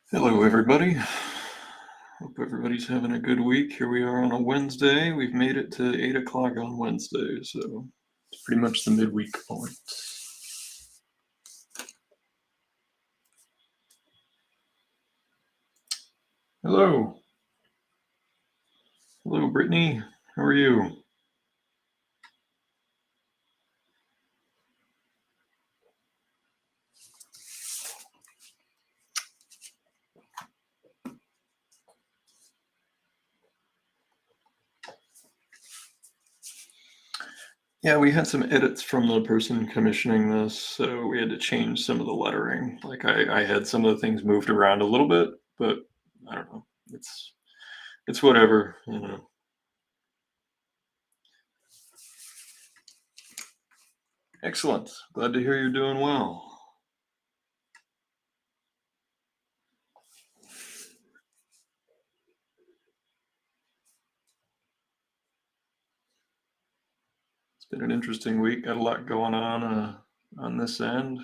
Hello, everybody. Hope everybody's having a good week. Here we are on a Wednesday. We've made it to 8 o'clock on Wednesday, so it's pretty much the midweek point. Hello. Hello, Brittany. How are you? Yeah, we had some edits from the person commissioning this, so we had to change some of the lettering. Like I had some of the things moved around a little bit, but I don't know. It's whatever. Excellent. Glad to hear you're doing well. It's been an interesting week. Got a lot going on this end.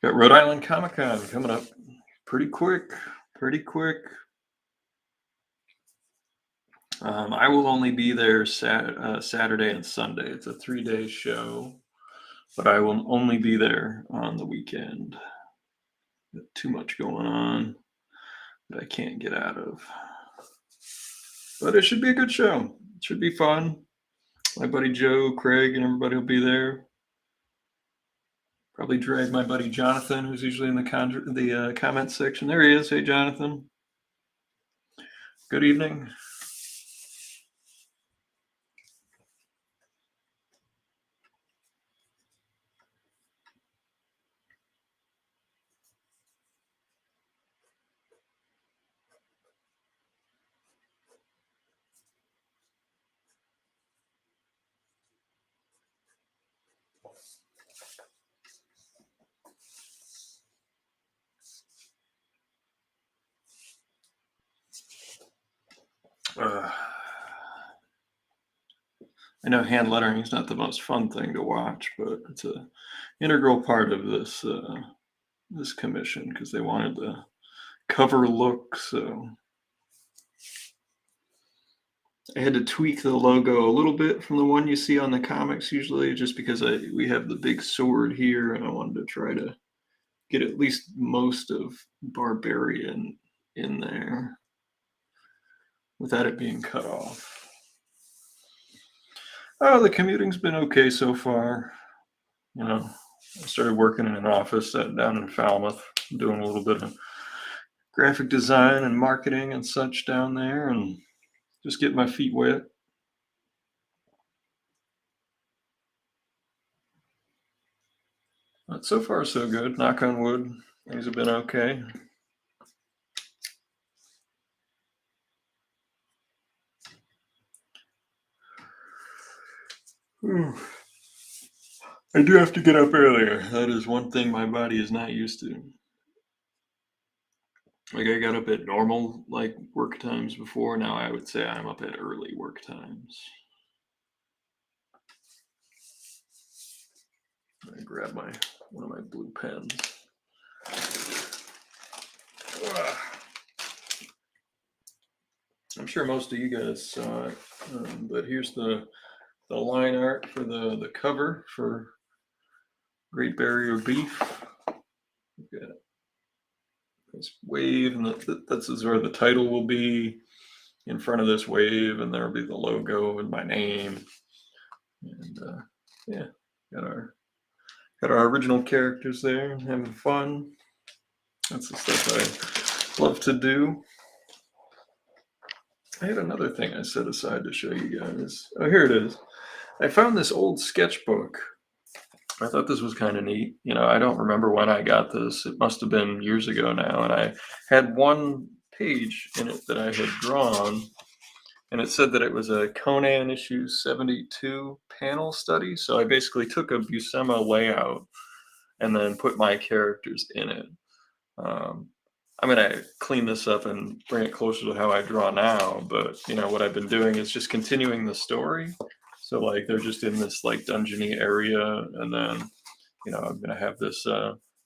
Got Rhode Island Comic Con coming up pretty quick. Pretty quick. I will only be there Saturday and Sunday. It's a 3-day show, but I will only be there on the weekend. Got too much going on that I can't get out of. But it should be a good show. It should be fun. My buddy Joe, Craig, and everybody will be there. Probably drag my buddy Jonathan, who's usually in the comment section. There he is. Hey, Jonathan. Good evening. I know hand lettering is not the most fun thing to watch, but it's a integral part of this commission because they wanted the cover look. So I had to tweak the logo a little bit from the one you see on the comics usually, just because we have the big sword here, and I wanted to try to get at least most of barbarian in there without it being cut off. Oh, the commuting's been okay so far. I started working in an office down in Falmouth, doing a little bit of graphic design and marketing and such down there, and just getting my feet wet. But so far, so good. Knock on wood. Things have been okay. I do have to get up earlier. That is one thing my body is not used to. Like I got up at normal work times before. Now I would say I'm up at early work times. I grab one of my blue pens. I'm sure most of you guys saw it, but here's the line art for the cover for Great Barrier Reef. We've got this wave, and that's where the title will be in front of this wave, and there'll be the logo and my name. And yeah, got our original characters there, having fun. That's the stuff I love to do. I had another thing I set aside to show you guys. Oh, here it is. I found this old sketchbook. I thought this was kind of neat. I don't remember when I got this. It must have been years ago now. And I had one page in it that I had drawn, and it said that it was a Conan issue 72 panel study. So I basically took a Buscema layout and then put my characters in it. I'm going to clean this up and bring it closer to how I draw now. But, what I've been doing is just continuing the story. So they're just in this dungeony area, and then I'm gonna have this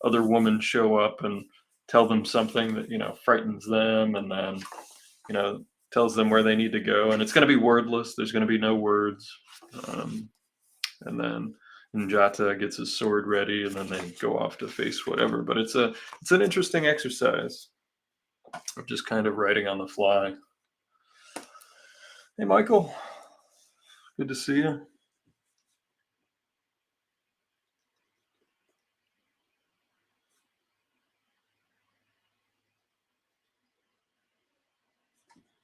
other woman show up and tell them something that, frightens them, and then, you know, tells them where they need to go. And it's going to be wordless. There's going to be no words. Um, and then Njata gets his sword ready, and then they go off to face whatever. But it's an interesting exercise of just kind of writing on the fly. Hey, Michael, good to see you.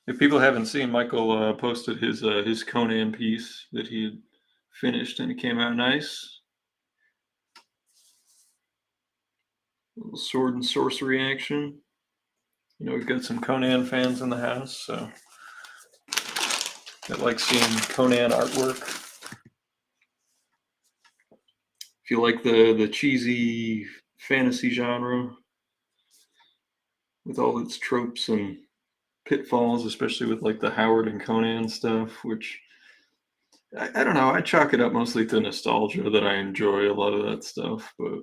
If people haven't seen, Michael posted his Conan piece that he had finished, and it came out nice. A little sword and sorcery action. We've got some Conan fans in the house, so I like seeing Conan artwork. If you like the cheesy fantasy genre with all its tropes and pitfalls, especially with like the Howard and Conan stuff, which I don't know, I chalk it up mostly to nostalgia that I enjoy a lot of that stuff, but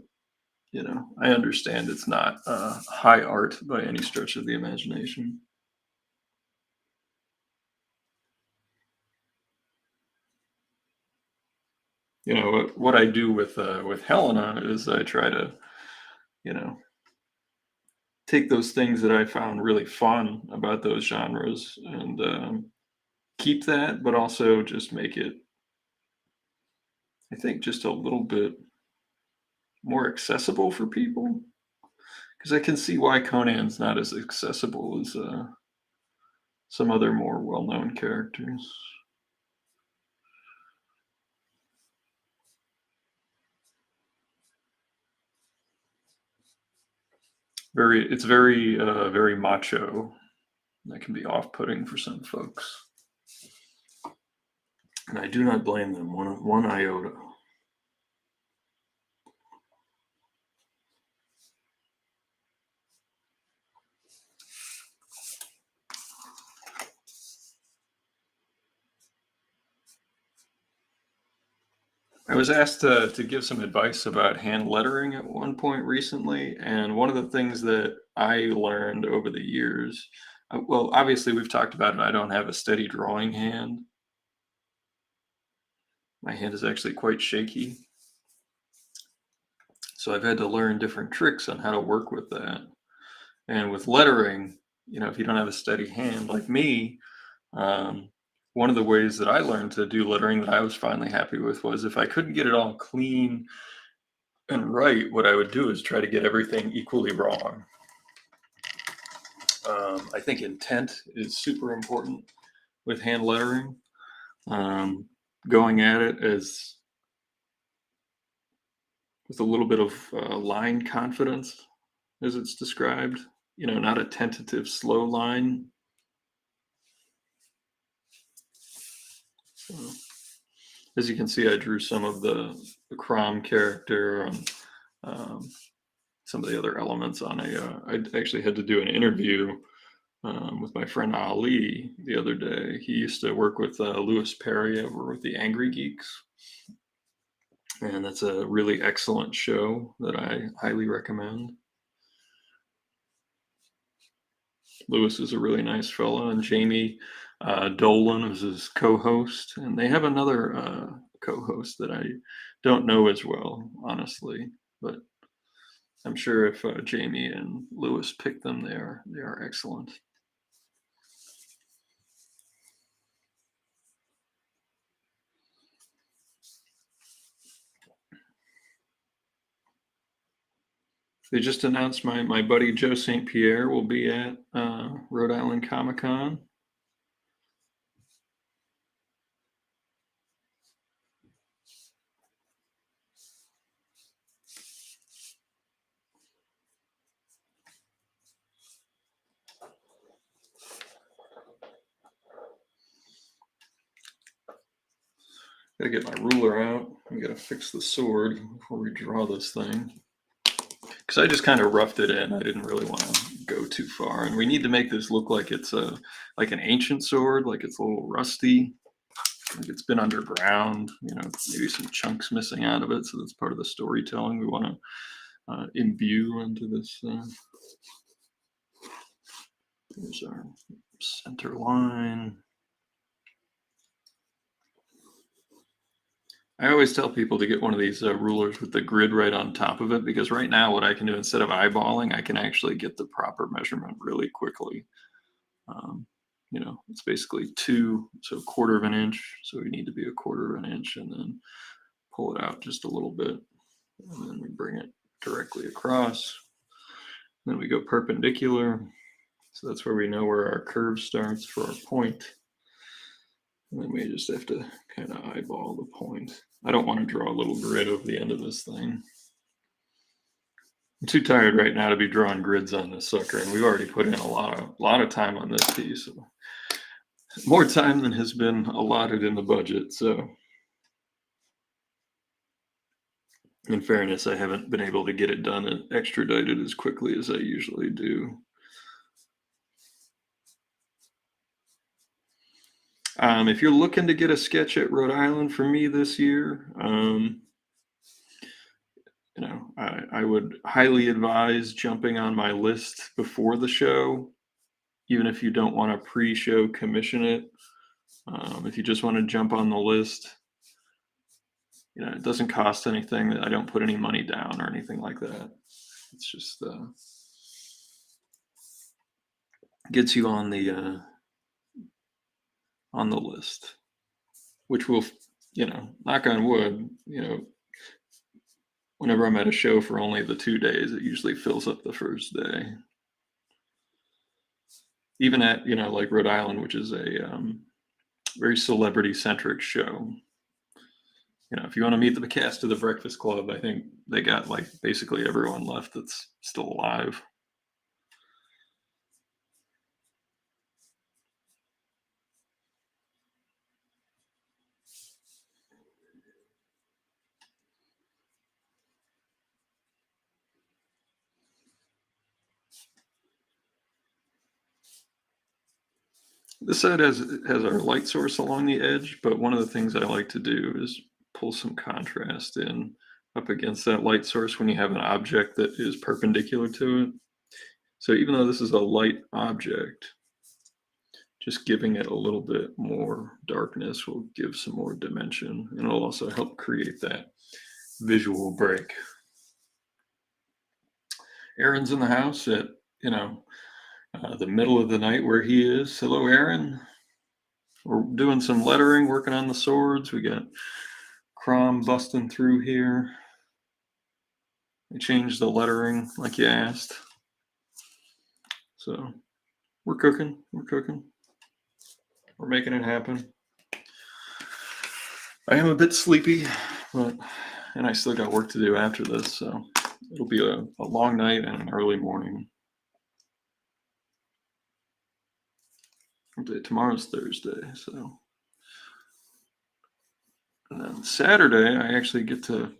I understand it's not high art by any stretch of the imagination. What I do with Helena is I try to, you know, take those things that I found really fun about those genres and keep that, but also just make it, I think, just a little bit more accessible for people. Because I can see why Conan's not as accessible as some other more well-known characters. It's very macho. That can be off-putting for some folks, and I do not blame them one iota. I was asked to give some advice about hand lettering at one point recently, and one of the things that I learned over the years, well, obviously we've talked about it. I don't have a steady drawing hand. My hand is actually quite shaky, so I've had to learn different tricks on how to work with that. And with lettering, if you don't have a steady hand like me, um, one of the ways that I learned to do lettering that I was finally happy with was if I couldn't get it all clean and right, what I would do is try to get everything equally wrong. I think intent is super important with hand lettering. Going at it as with a little bit of line confidence, as it's described. Not a tentative, slow line. So, as you can see, I drew some of the Crom character and some of the other elements on I actually had to do an interview with my friend Ali the other day. He used to work with Louis Perry over with the Angry Geeks. And that's a really excellent show that I highly recommend. Louis is a really nice fellow, and Jamie Dolan is his co-host. And they have another co-host that I don't know as well, honestly. But I'm sure if Jamie and Louis pick them, they are excellent. They just announced my buddy Joe St. Pierre will be at Rhode Island Comic Con. Gotta get my ruler out. We gotta fix the sword before we draw this thing. Because I just kind of roughed it in. I didn't really want to go too far. And we need to make this look like it's like an ancient sword, like it's a little rusty, like it's been underground, maybe some chunks missing out of it. So that's part of the storytelling we want to imbue into this Here's our center line. I always tell people to get one of these rulers with the grid right on top of it, because right now what I can do, instead of eyeballing, I can actually get the proper measurement really quickly. Um, it's basically 2, so 1/4 of an inch. So we need to be 1/4 of an inch, and then pull it out just a little bit. And then we bring it directly across. Then we go perpendicular. So that's where we know where our curve starts for our point. And then we just have to kind of eyeball the point. I don't want to draw a little grid over the end of this thing. I'm too tired right now to be drawing grids on this sucker, and we've already put in a lot of time on this piece. More time than has been allotted in the budget. So in fairness, I haven't been able to get it done and extradited as quickly as I usually do. If you're looking to get a sketch at Rhode Island for me this year, I would highly advise jumping on my list before the show, even if you don't want to pre-show commission it. If you just want to jump on the list, it doesn't cost anything. I don't put any money down or anything like that. It's just gets you on the list, which will, knock on wood, whenever I'm at a show for only the 2 days, it usually fills up the first day. Even at, like Rhode Island, which is a very celebrity-centric show. If you want to meet the cast of The Breakfast Club, I think they got like basically everyone left that's still alive. This side has our light source along the edge, but one of the things I like to do is pull some contrast in up against that light source when you have an object that is perpendicular to it. So even though this is a light object, just giving it a little bit more darkness will give some more dimension, and it'll also help create that visual break. Aaron's in the house at, the middle of the night where he is. Hello, Aaron. We're doing some lettering, working on the swords. We got Crom busting through here. I changed the lettering like you asked. So we're cooking. We're making it happen. I am a bit sleepy, and I still got work to do after this, so it'll be a long night and an early morning. Tomorrow's Thursday, so. And then Saturday, I actually get to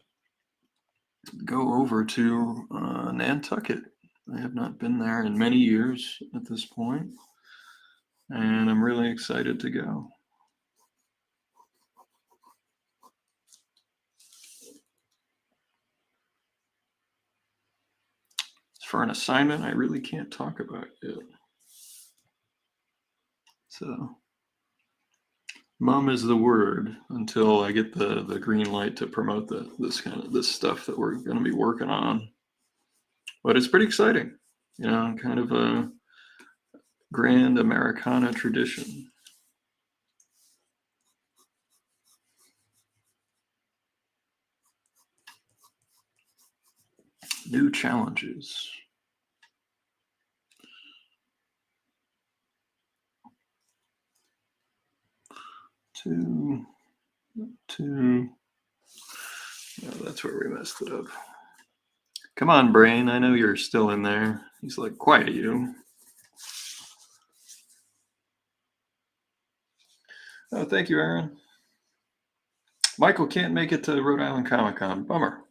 go over to Nantucket. I have not been there in many years at this point, and I'm really excited to go. For an assignment, I really can't talk about yet. So, mum is the word until I get the green light to promote this stuff that we're going to be working on. But it's pretty exciting, kind of a grand Americana tradition. New challenges. Two. Yeah, that's where we messed it up. Come on, brain. I know you're still in there. He's like, quiet you. Oh, thank you, Aaron. Michael can't make it to Rhode Island Comic Con. Bummer.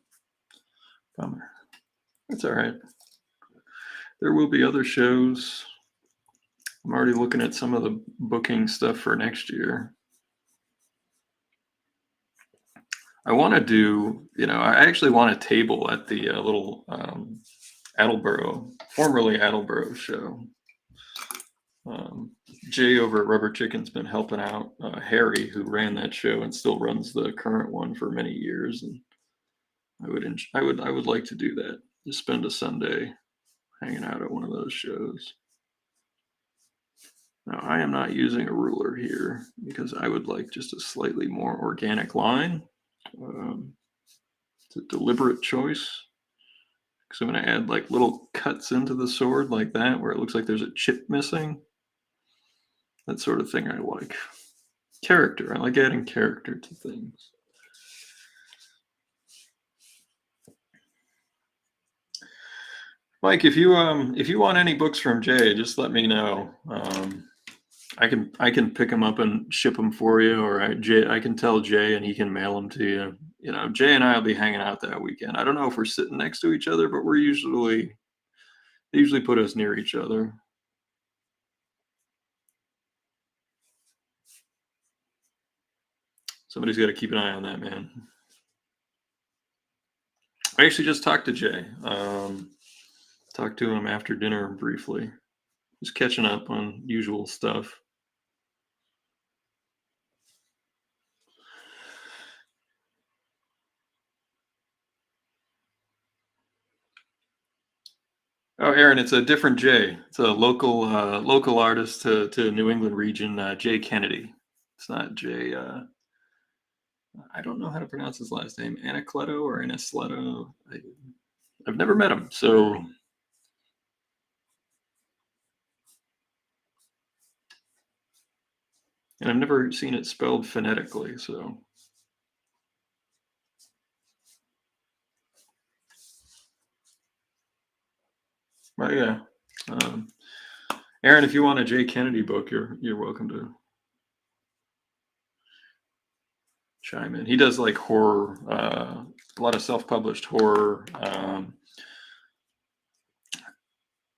That's all right. There will be other shows. I'm already looking at some of the booking stuff for next year. I want to do, I actually want a table at the little Attleboro, formerly Attleboro show. Jay over at Rubber Chicken's been helping out Harry, who ran that show and still runs the current one for many years. And I would like to do that. Just spend a Sunday hanging out at one of those shows. Now, I am not using a ruler here because I would like just a slightly more organic line. It's a deliberate choice because I'm going to add like little cuts into the sword like that where it looks like there's a chip missing. That sort of thing I like. Character. I like adding character to things. Mike, if you want any books from Jay, just let me know. I can pick them up and ship them for you, or I can tell Jay and he can mail them to you. You know, Jay and I will be hanging out that weekend. I don't know if we're sitting next to each other, but they usually put us near each other. Somebody's got to keep an eye on that, man. I actually just talked to Jay. Talked to him after dinner briefly. Just catching up on usual stuff. Oh, Aaron, it's a different Jay. It's a local artist to New England region, Jay Kennedy. It's not Jay. I don't know how to pronounce his last name, Anacleto or Anacleto. I've never met him, so. And I've never seen it spelled phonetically, so. But yeah. Aaron, if you want a Jay Kennedy book, you're welcome to chime in. He does like horror, a lot of self-published horror,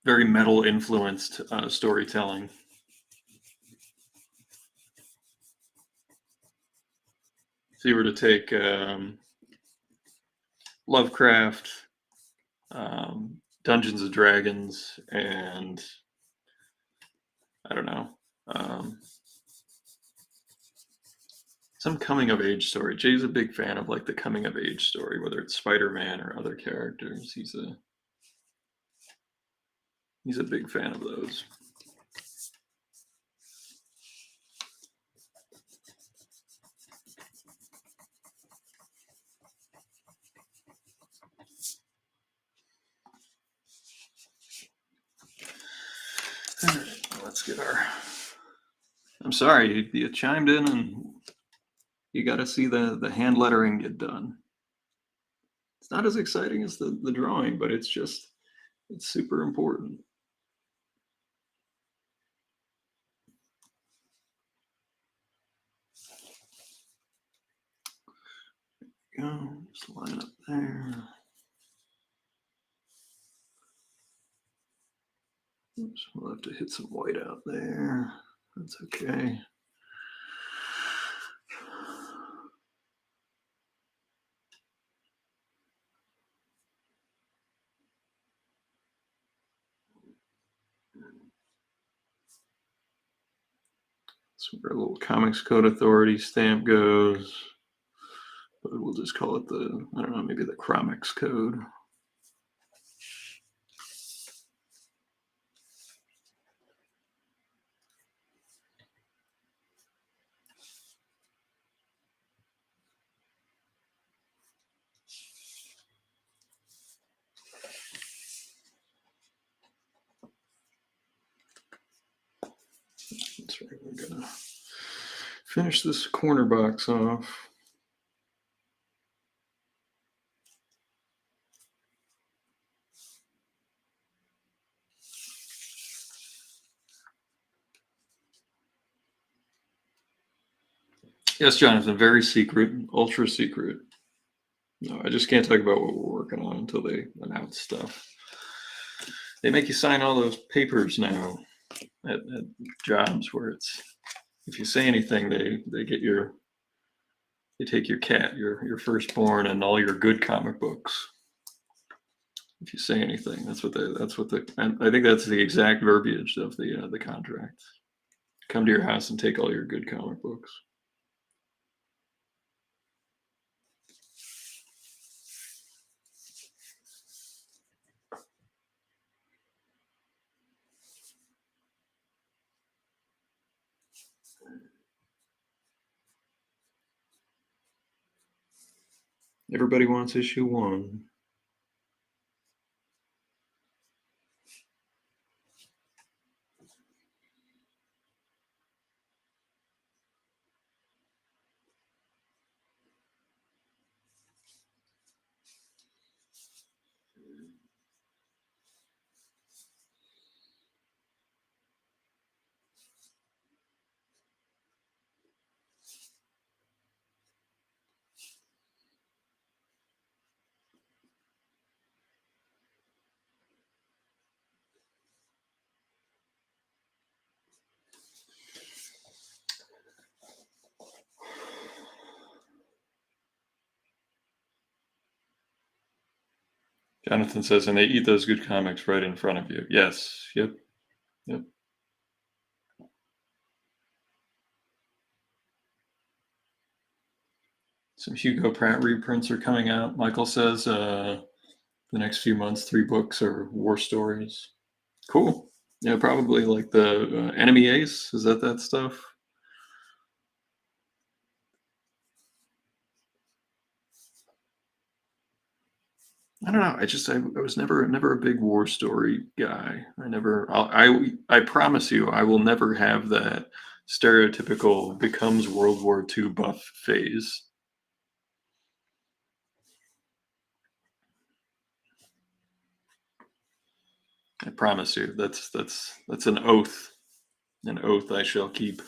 very metal influenced storytelling. If you were to take Lovecraft, Dungeons and Dragons, and I don't know, some coming of age story. Jay's a big fan of like the coming of age story, whether it's Spider-Man or other characters. He's a big fan of those. All right, let's get our. I'm sorry, you chimed in and you got to see the hand lettering get done. It's not as exciting as the drawing, but it's super important. Go, just line up there. Oops, we'll have to hit some white out there. That's okay. So where a little Comics Code Authority stamp goes, but we'll just call it I don't know, maybe the Comics Code. That's right, we're gonna finish this corner box off. Yes, Jonathan, very secret, ultra secret. No, I just can't talk about what we're working on until they announce stuff. They make you sign all those papers now at jobs where it's, if you say anything, they get they take your cat, your firstborn, and all your good comic books. if you say anything. I think that's the exact verbiage of the contract. Come to your house and take all your good comic books. Everybody wants issue 1. Jonathan says, and they eat those good comics right in front of you. Yes. Yep. Yep. Some Hugo Pratt reprints are coming out. Michael says the next few months, 3 books are war stories. Cool. Yeah, probably like the Enemy Ace. Is that stuff? I don't know. I was never a big war story guy. I promise you, I will never have that stereotypical becomes World War II buff phase. I promise you. That's an oath. An oath I shall keep.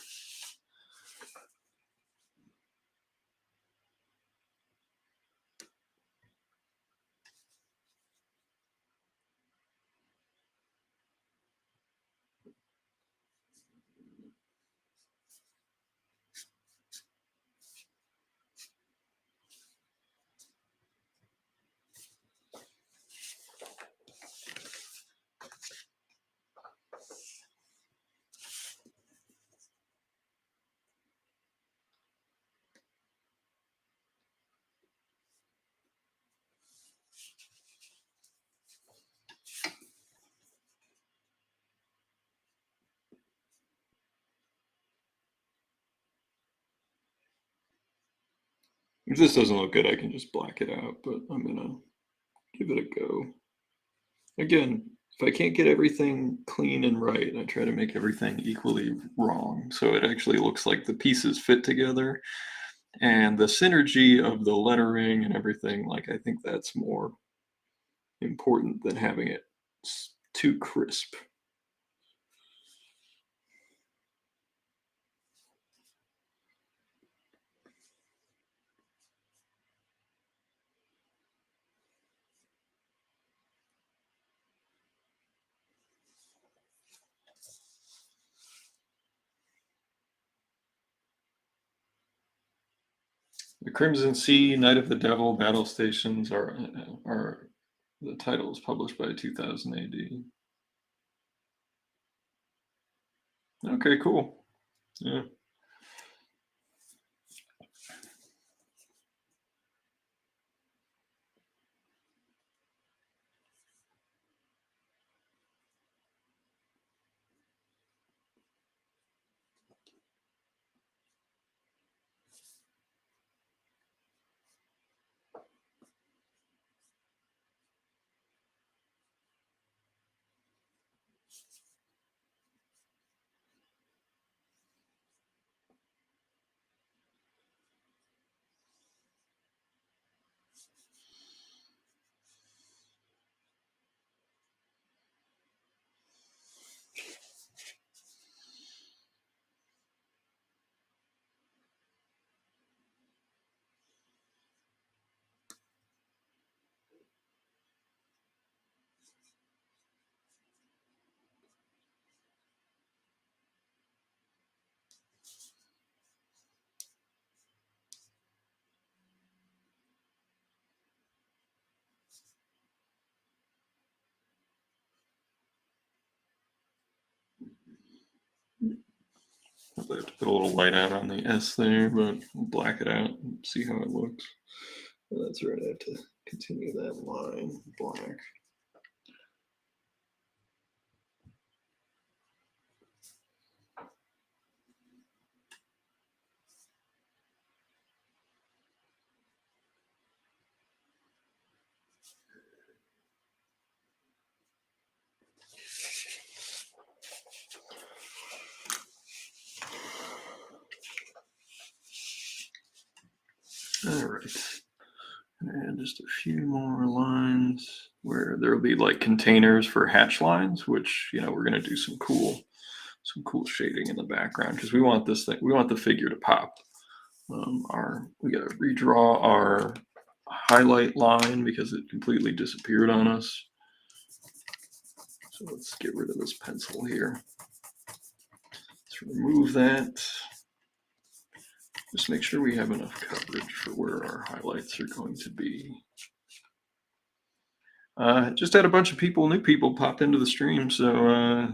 If this doesn't look good, I can just black it out, but I'm gonna give it a go. Again, if I can't get everything clean and right, I try to make everything equally wrong. So it actually looks like the pieces fit together and the synergy of the lettering and everything. Like, I think that's more important than having it too crisp. The Crimson Sea, Night of the Devil, Battle Stations are the titles published by 2000 AD. Okay, cool. Yeah. Probably have to put a little light out on the S there, but we'll black it out and see how it looks. Oh, that's right, I have to continue that line black. All right. And just a few more lines where there'll be like containers for hatch lines, which, you know, we're going to do some cool shading in the background because we want this thing, we want the figure to pop. We got to redraw our highlight line because it completely disappeared on us. So let's get rid of this pencil here. Let's remove that. Just make sure we have enough coverage for where our highlights are going to be. Just had a bunch of new people pop into the stream, so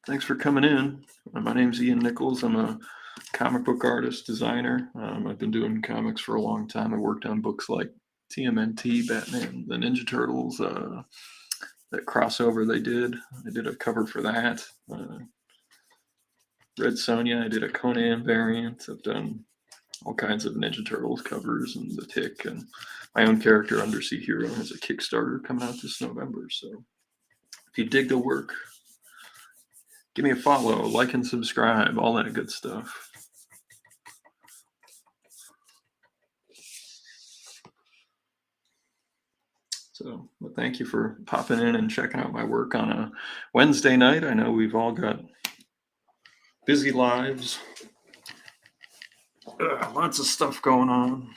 thanks for coming in. My name's Ian Nichols. I'm a comic book artist, designer. I've been doing comics for a long time. I worked on books like TMNT, Batman, the Ninja Turtles, that crossover they did. I did a cover for that. Red Sonja, I did a Conan variant. I've done all kinds of Ninja Turtles covers and the Tick, and my own character, Undersea Hero, has a Kickstarter coming out this November. So if you dig the work, give me a follow, like and subscribe, all that good stuff. So well, thank you for popping in and checking out my work on a Wednesday night. I know we've all got busy lives. Lots of stuff going on.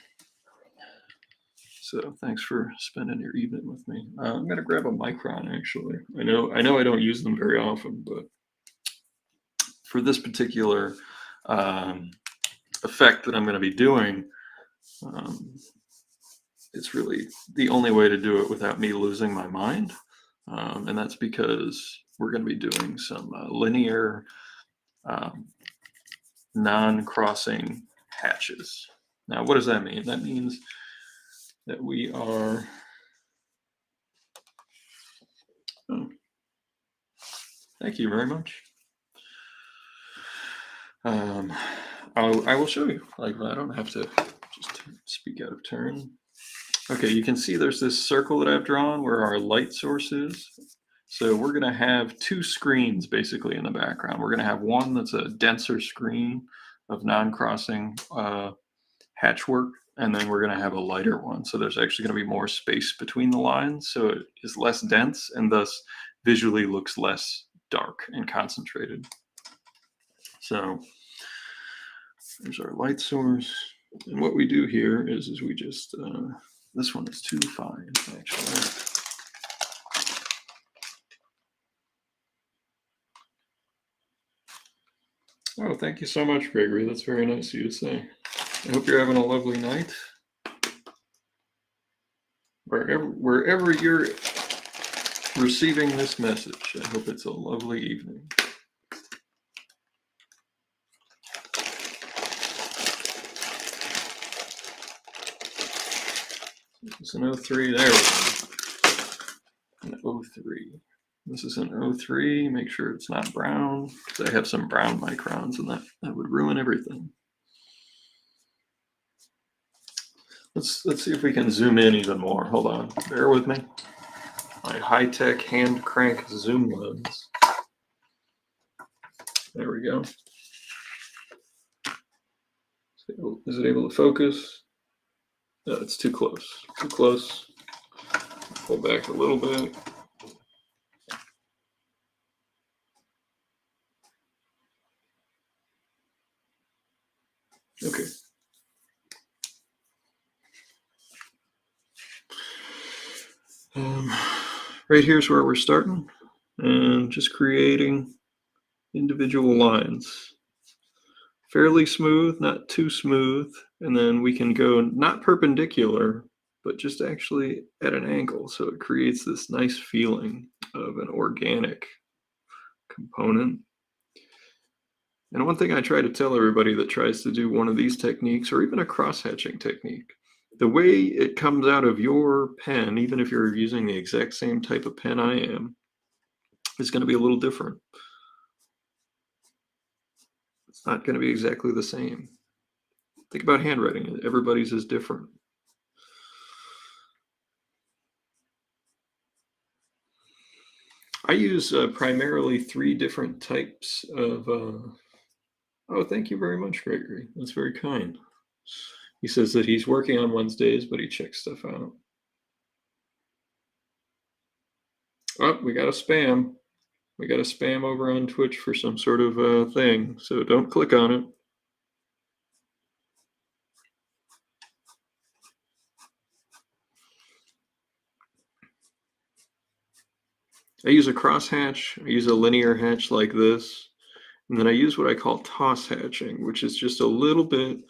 So thanks for spending your evening with me. I'm gonna grab a micron actually. I know I don't use them very often, but for this particular effect that I'm going to be doing, it's really the only way to do it without me losing my mind. And that's because we're going to be doing some linear non-crossing hatches. Now, what does that mean? That means that we are... Oh, thank you very much. I will show you. Like, I don't have to just speak out of turn. Okay, you can see there's this circle that I've drawn where our light source is. So we're going to have two screens basically in the background. We're going to have one that's a denser screen of non-crossing hatchwork, and then we're going to have a lighter one. So there's actually going to be more space between the lines, so it is less dense and thus visually looks less dark and concentrated. So there's our light source. And what we do here is we just, this one is too fine, actually. Oh, thank you so much, Gregory. That's very nice of you to say. I hope you're having a lovely night. Wherever you're receiving this message, I hope it's a lovely evening. It's an 03, there we go. An 03. This is an 03, make sure it's not brown, because I have some brown microns and that would ruin everything. Let's see if we can zoom in even more. Hold on, bear with me. My high-tech hand crank zoom lens. There we go. Is it able to focus? No, it's too close. Too close. Pull back a little bit. Okay. Right here's where we're starting, and just creating individual lines. Fairly smooth, not too smooth, and then we can go not perpendicular, but just actually at an angle, so it creates this nice feeling of an organic component. And one thing I try to tell everybody that tries to do one of these techniques or even a cross-hatching technique, the way it comes out of your pen, even if you're using the exact same type of pen I am, is going to be a little different. It's not going to be exactly the same. Think about handwriting. Everybody's is different. I use primarily 3 different types of. Oh, thank you very much, Gregory. That's very kind. He says that he's working on Wednesdays, but he checks stuff out. Oh, we got a spam. We got a spam over on Twitch for some sort of thing, so don't click on it. I use a crosshatch. I use a linear hatch like this. And then I use what I call toss hatching, which is just a little bit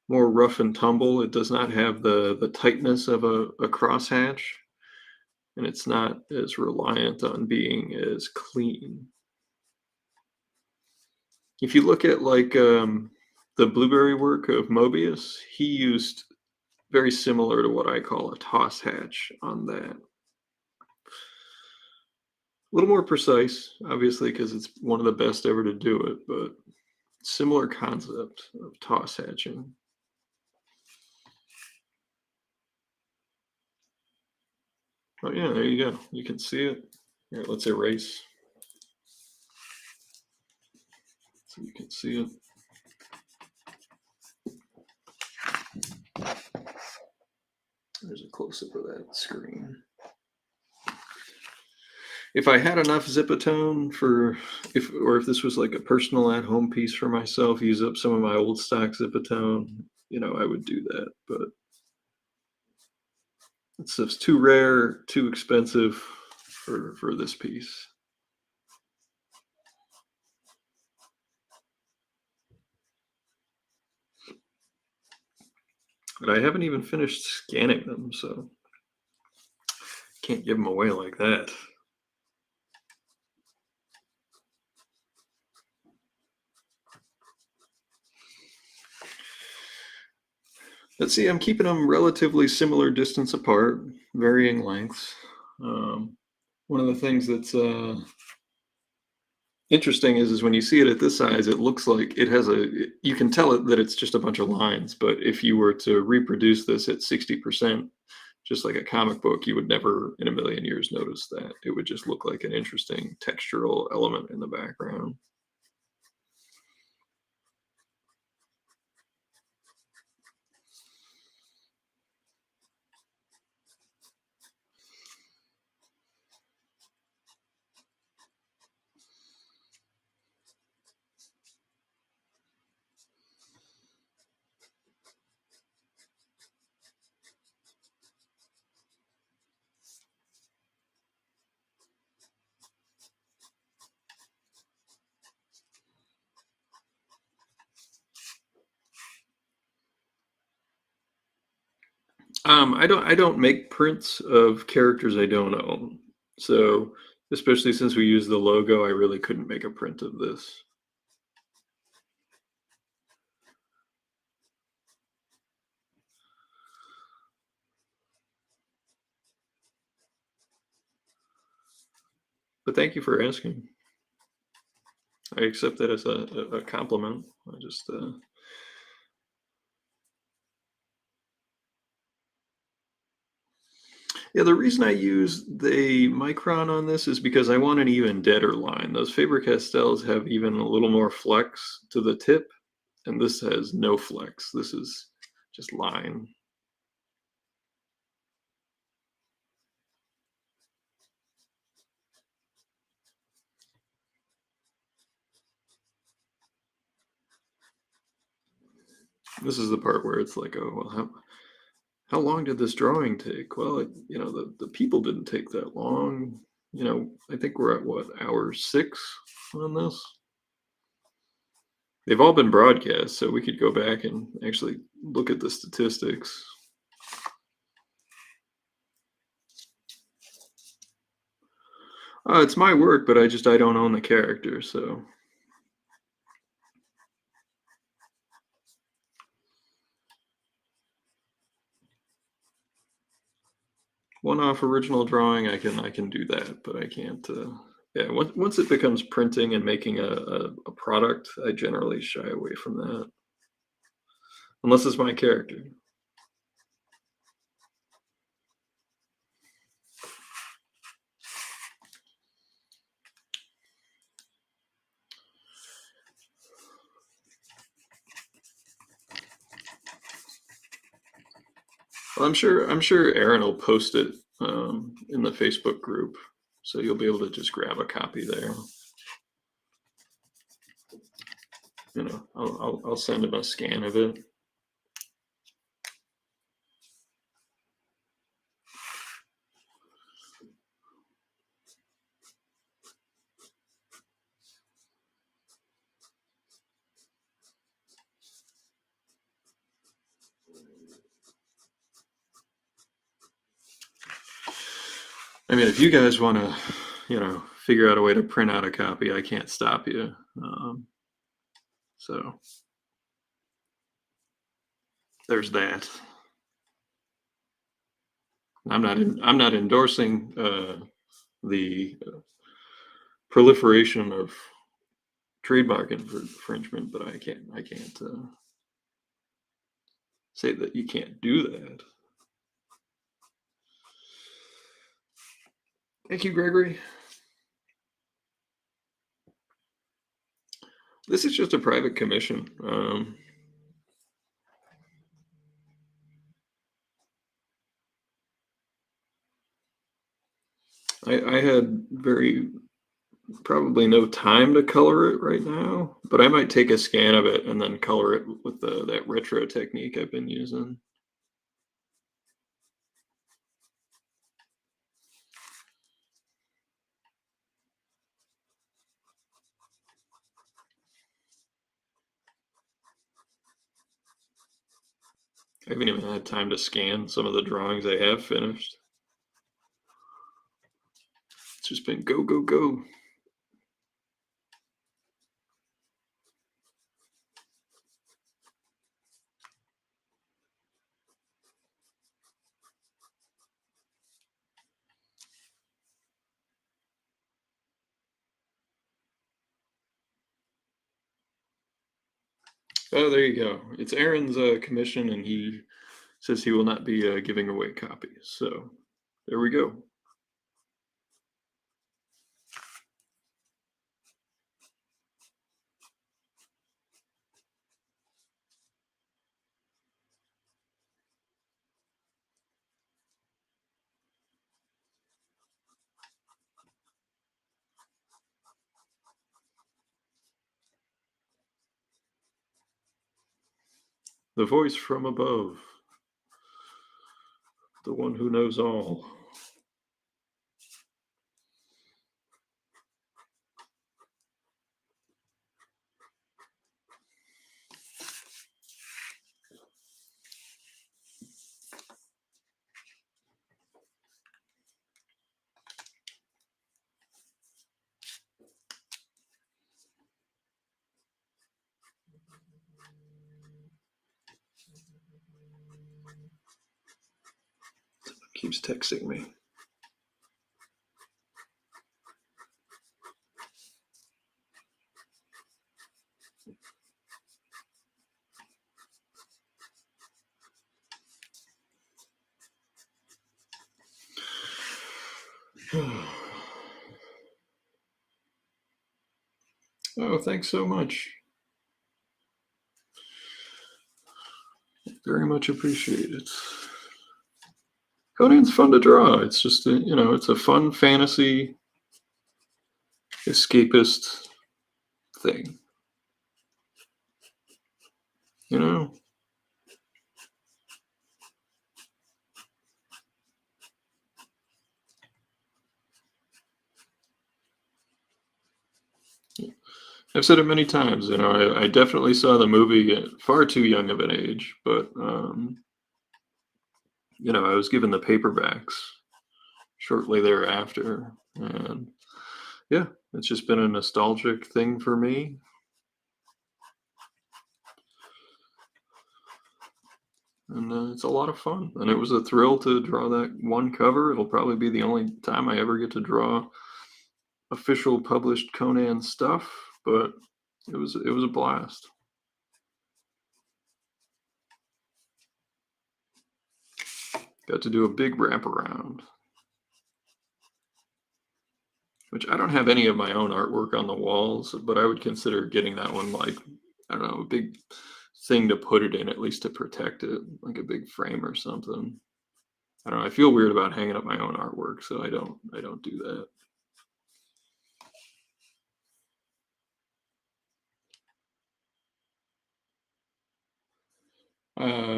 more rough and tumble. It does not have the tightness of a crosshatch, and it's not as reliant on being as clean. If you look at like the blueberry work of Mobius, he used very similar to what I call a toss hatch on that. A little more precise, obviously, because it's one of the best ever to do it, but similar concept of toss hatching. Oh yeah, there you go. You can see it. Here, let's erase so you can see it. There's a close-up of that screen. If I had enough Zipatone for, if this was like a personal at-home piece for myself, use up some of my old stock Zipatone, I would do that. But it's just too rare, too expensive for this piece. But I haven't even finished scanning them, so can't give them away like that. Let's see, I'm keeping them relatively similar distance apart, varying lengths. One of the things that's interesting is when you see it at this size, it looks like it has you can tell it that it's just a bunch of lines, but if you were to reproduce this at 60%, just like a comic book, you would never in a million years notice that. It would just look like an interesting textural element in the background. I don't make prints of characters I don't own. So especially since we use the logo, I really couldn't make a print of this. But thank you for asking. I accept that as a compliment. I just yeah, the reason I use the micron on this is because I want an even deader line. Those Faber-Castells have even a little more flex to the tip, and this has no flex. This is just line. This is the part where it's like, oh, well, how long did this drawing take? Well, the people didn't take that long. I think we're at what, hour 6 on this? They've all been broadcast, so we could go back and actually look at the statistics. It's my work, but I don't own the character, so one-off original drawing, I can do that, but I can't. Yeah, once it becomes printing and making a product, I generally shy away from that unless it's my character. Well, I'm sure Aaron will post it in the Facebook group, so you'll be able to just grab a copy there. I'll send him a scan of it. I mean, if you guys want to, figure out a way to print out a copy, I can't stop you. So there's that. I'm not endorsing the proliferation of trademark infringement, but I can't say that you can't do that. Thank you, Gregory. This is just a private commission. I had probably no time to color it right now, but I might take a scan of it and then color it with that retro technique I've been using. I haven't even had time to scan some of the drawings I have finished. It's just been go, go, go. Oh, there you go. It's Aaron's commission, and he says he will not be giving away copies. So there we go. The voice from above, the one who knows all. Keeps texting me. Oh, thanks so much. Very much appreciate it. Conan's fun to draw. It's just it's a fun fantasy escapist thing. You know? I've said it many times, I definitely saw the movie at far too young of an age, but I was given the paperbacks shortly thereafter, and yeah, it's just been a nostalgic thing for me. and it's a lot of fun. And it was a thrill to draw that one cover. It'll probably be the only time I ever get to draw official published Conan stuff, but it was a blast. Got to do a big wraparound, which I don't have any of my own artwork on the walls, but I would consider getting that one like, I don't know, a big thing to put it in, at least to protect it, like a big frame or something. I don't know. I feel weird about hanging up my own artwork, so I don't do that.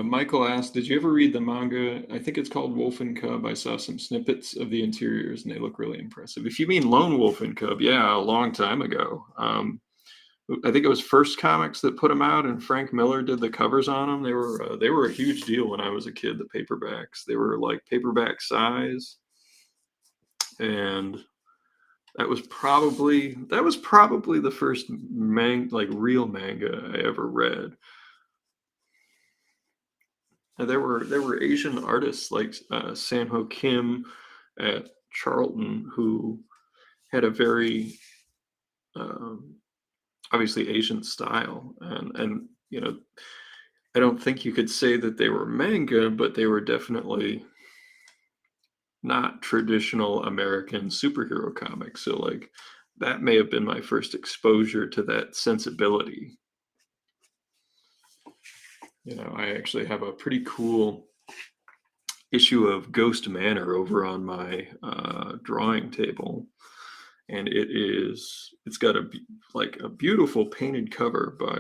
Michael asked, "Did you ever read the manga? I think it's called Wolf and Cub. I saw some snippets of the interiors, and they look really impressive." If you mean Lone Wolf and Cub, yeah, a long time ago. I think it was First Comics that put them out, and Frank Miller did the covers on them. They were a huge deal when I was a kid. The paperbacks, they were like paperback size, and that was probably the first like real manga I ever read. And there were Asian artists like Sanho Kim at Charlton who had a very um, obviously Asian style, and I don't think you could say that they were manga, but they were definitely not traditional American superhero comics. So like that may have been my first exposure to that sensibility. I actually have a pretty cool issue of Ghost Manor over on my drawing table, and it's got like a beautiful painted cover by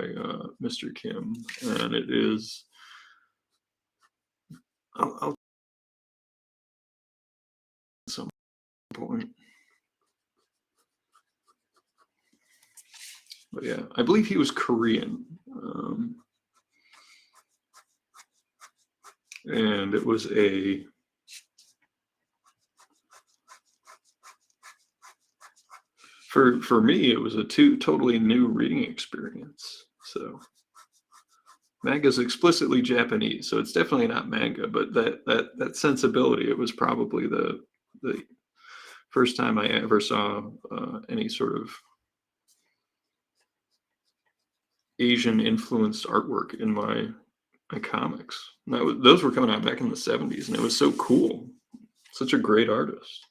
Mr. Kim, and it is. I'll at some point, but yeah, I believe he was Korean, and it was for me, it was a totally new reading experience. So manga's explicitly Japanese, so it's definitely not manga, but that sensibility, it was probably the first time I ever saw any sort of Asian influenced artwork in my comics. And those were coming out back in the 70s, and it was so cool. Such a great artist.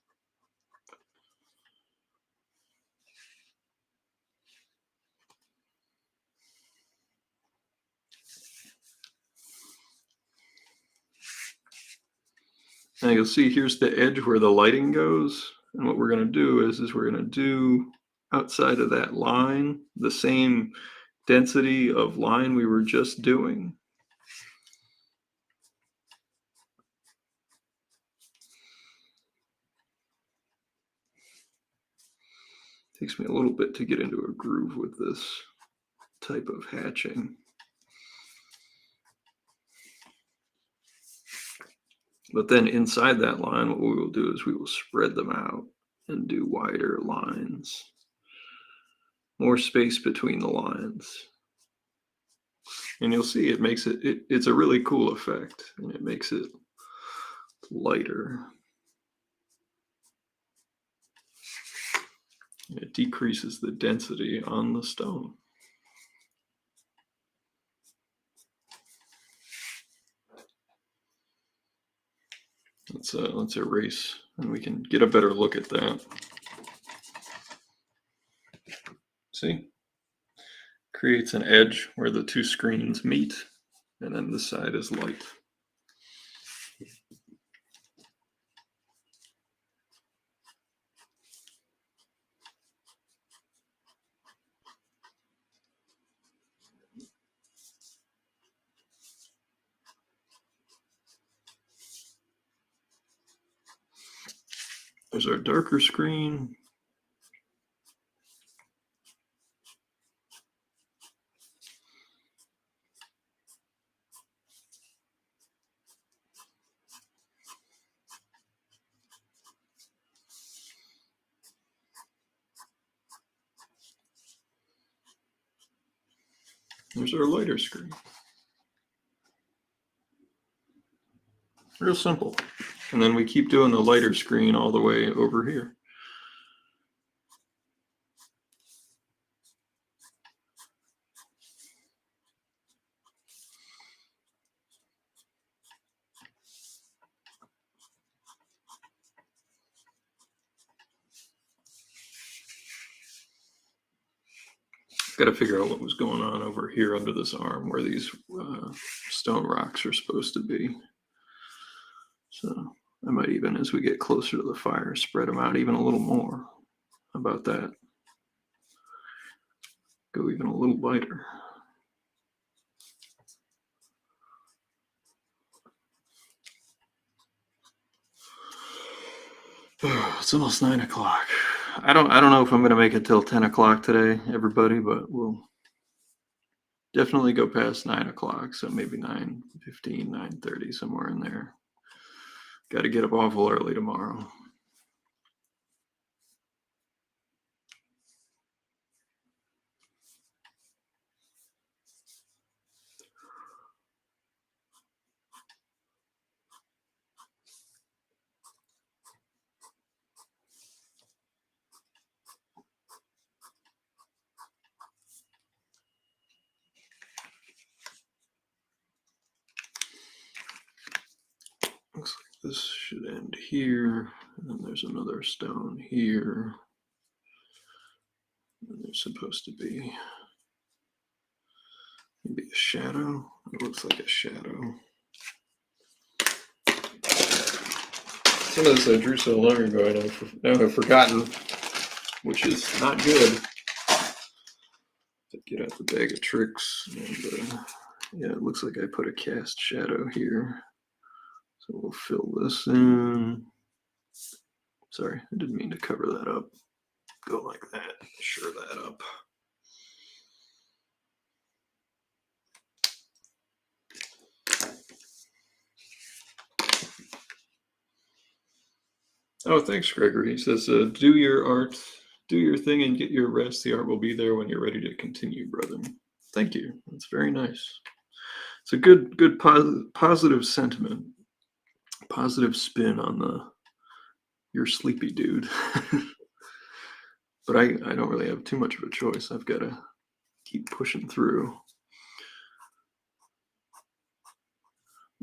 Now you'll see here's the edge where the lighting goes. And what we're going to do is we're going to do outside of that line the same density of line we were just doing. Takes me a little bit to get into a groove with this type of hatching. But then inside that line, what we will do is we will spread them out and do wider lines. More space between the lines. And you'll see it's a really cool effect, and it makes it lighter. It decreases the density on the stone. Let's erase, and we can get a better look at that. See? Creates an edge where the two screens meet, and then this side is light. There's our darker screen. There's our lighter screen. Real simple. And then we keep doing the lighter screen all the way over here. Got to figure out what was going on over here under this arm where these stone rocks are supposed to be. So I might even, as we get closer to the fire, spread them out even a little more. How about that? Go even a little lighter. It's almost 9 o'clock. I don't know if I'm gonna make it till 10 o'clock today, everybody, but we'll definitely go past 9 o'clock. So maybe 9:15, 9:30, somewhere in there. Got to get up awful early tomorrow. Looks like this should end here. And then there's another stone here. And there's supposed to be maybe a shadow. It looks like a shadow. Some of this I drew so long ago, I now have forgotten, which is not good. To get out the bag of tricks. And yeah, it looks like I put a cast shadow here. So we'll fill this in. Sorry, I didn't mean to cover that up. Go like that, sure that up. Oh, thanks, Gregory. He says, do your art, do your thing and get your rest. The art will be there when you're ready to continue, brother. Thank you. That's very nice. It's a good positive sentiment, positive spin on the you're sleepy dude. But I don't really have too much of a choice. I've got to keep pushing through.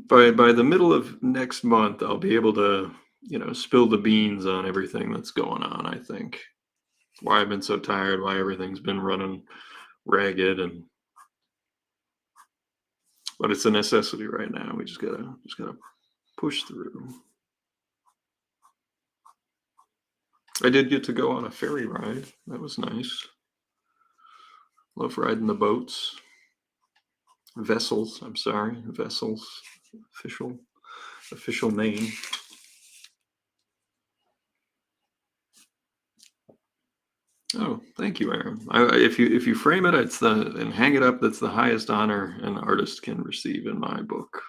By the middle of next month, I'll be able to, spill the beans on everything that's going on, I think. Why I've been so tired, why everything's been running ragged, but it's a necessity right now. We just gotta push through. I did get to go on a ferry ride. That was nice. Love riding the boats. Vessels, I'm sorry. Vessels. Official name. Oh, thank you, Aaron. If you frame it, and hang it up, that's the highest honor an artist can receive in my book.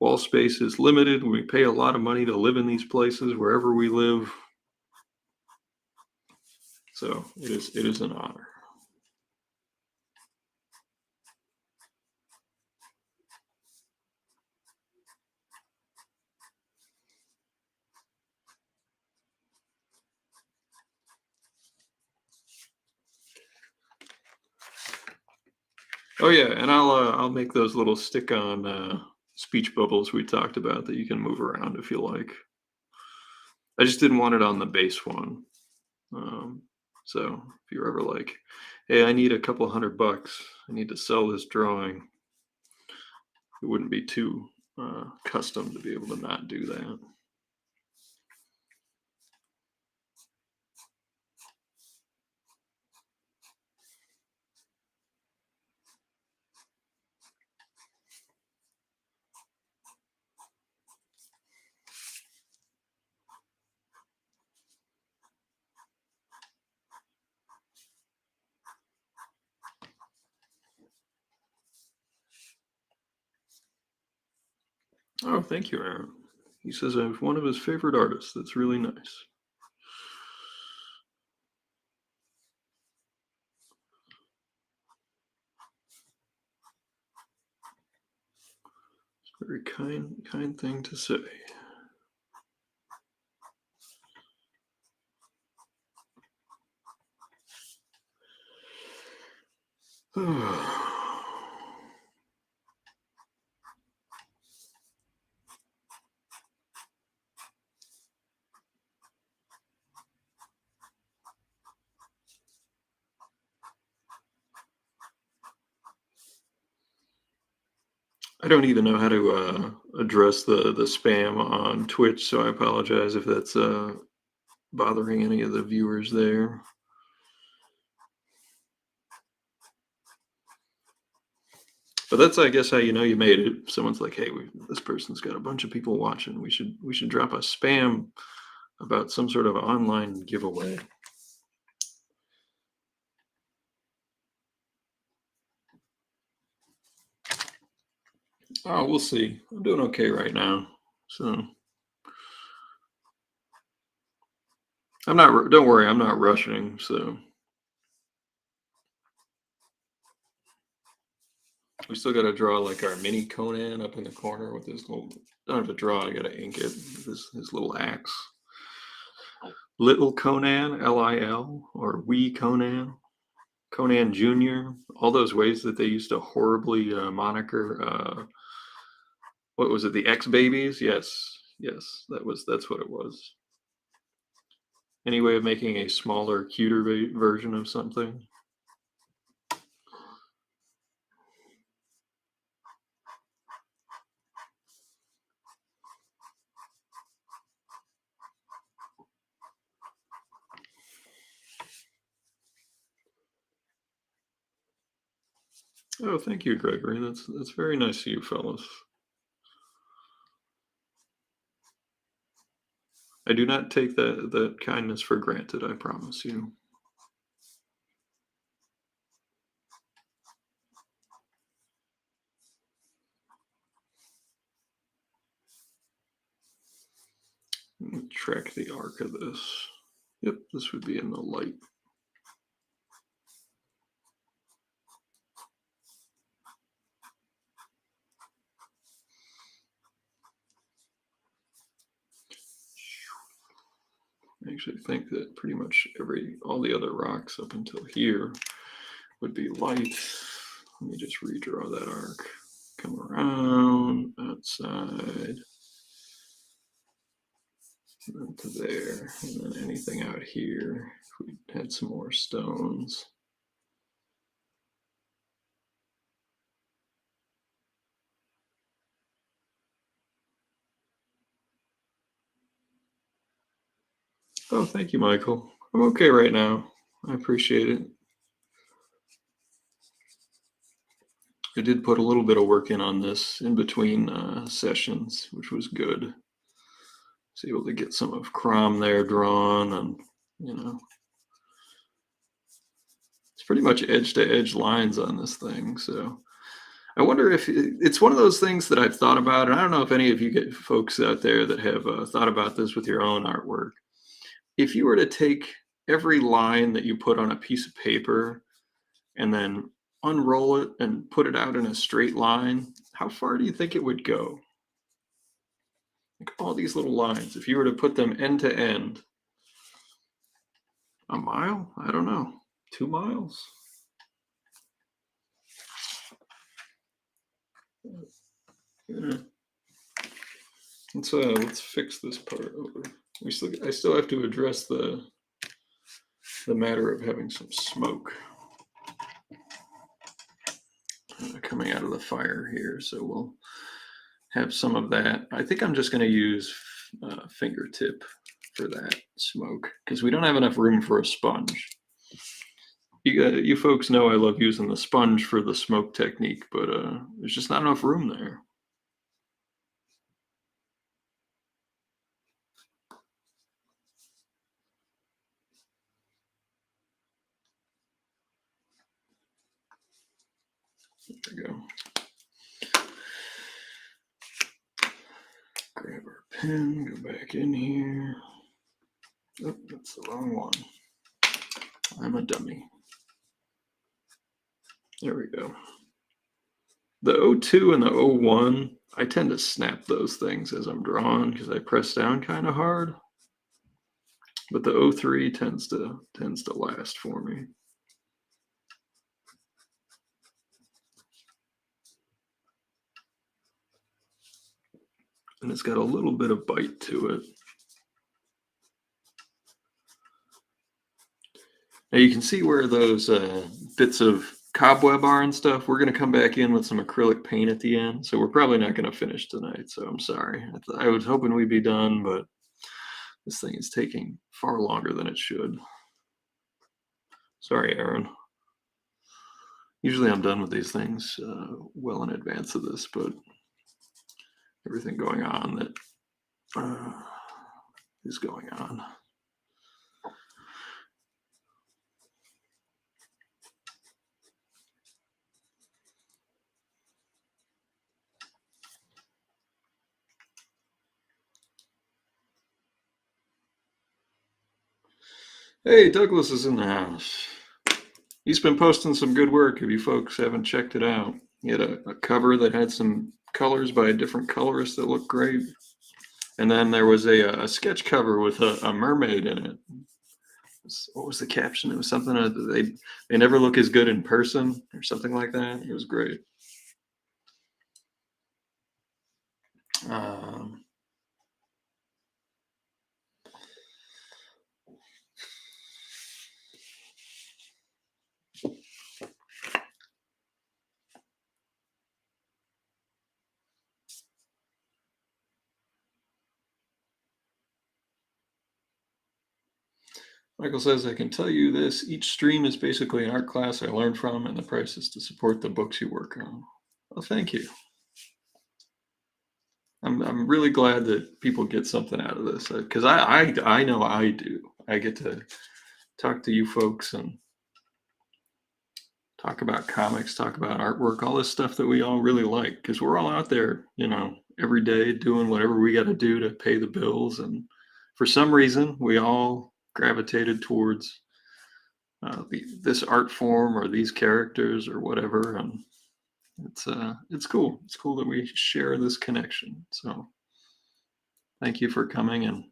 Wall space is limited. We pay a lot of money to live in these places wherever we live. So it is an honor. Oh yeah, and I'll make those little stick-on speech bubbles we talked about that you can move around if you like. I just didn't want it on the base one. So if you're ever like, hey, I need a couple $100, I need to sell this drawing, it wouldn't be too custom to be able to not do that. Oh, thank you, Aaron. He says I'm one of his favorite artists. That's really nice. Very kind thing to say. I don't even know how to address the spam on Twitch, so I apologize if that's bothering any of the viewers there. But that's, I guess, how you know you made it. Someone's like, "Hey, this person's got a bunch of people watching. We should drop a spam about some sort of online giveaway." Oh, we'll see. I'm doing okay right now, so I'm not. Don't worry, I'm not rushing. So we still got to draw like our mini Conan up in the corner with his little. I don't have to draw. I got to ink it. With his little axe. Little Conan, Lil, or Wee Conan, Conan Jr. All those ways that they used to horribly moniker. What was it? The X babies? Yes. That's what it was. Any way of making a smaller, cuter version of something? Oh, thank you, Gregory. That's very nice of you, fellas. I do not take that kindness for granted. I promise you. Let me track the arc of this. Yep, this would be in the light. I actually think that pretty much all the other rocks up until here would be light. Let me just redraw that arc. Come around outside and to there, and then anything out here. If we had some more stones. Oh, thank you, Michael. I'm okay right now. I appreciate it. I did put a little bit of work in on this in between sessions, which was good. I was able to get some of Crom there drawn, and it's pretty much edge to edge lines on this thing. So I wonder if it's one of those things that I've thought about, and I don't know if any of you get folks out there that have thought about this with your own artwork. If you were to take every line that you put on a piece of paper and then unroll it and put it out in a straight line, how far do you think it would go? Like all these little lines, if you were to put them end to end, a mile? I don't know. 2 miles? Yeah. Let's fix this part over. I still have to address the matter of having some smoke coming out of the fire here, so we'll have some of that. I think I'm just going to use fingertip for that smoke because we don't have enough room for a sponge. You folks know I love using the sponge for the smoke technique, but there's just not enough room there. There we go. Grab our pen, go back in here. Oh, that's the wrong one. I'm a dummy. There we go. The 02 and the 01, I tend to snap those things as I'm drawing because I press down kind of hard. But the 03 tends to last for me. And it's got a little bit of bite to it. Now you can see where those bits of cobweb are and stuff. We're going to come back in with some acrylic paint at the end. So we're probably not going to finish tonight. So I'm sorry. I was hoping we'd be done, but this thing is taking far longer than it should. Sorry, Aaron. Usually I'm done with these things well in advance of this, but everything going on that is going on. Hey, Douglas is in the house. He's been posting some good work if you folks haven't checked it out. He had a cover that had some colors by a different colorist that looked great. And then there was a sketch cover with a mermaid in it. What was the caption? It was something they never look as good in person or something like that. It was great. Michael says, I can tell you this, each stream is basically an art class I learned from, and the price is to support the books you work on. Well, thank you. I'm really glad that people get something out of this, because I know I do. I get to talk to you folks and talk about comics, talk about artwork, all this stuff that we all really like, because we're all out there, every day doing whatever we got to do to pay the bills. And for some reason, we all gravitated towards this art form or these characters or whatever. And it's cool. It's cool that we share this connection. So thank you for coming and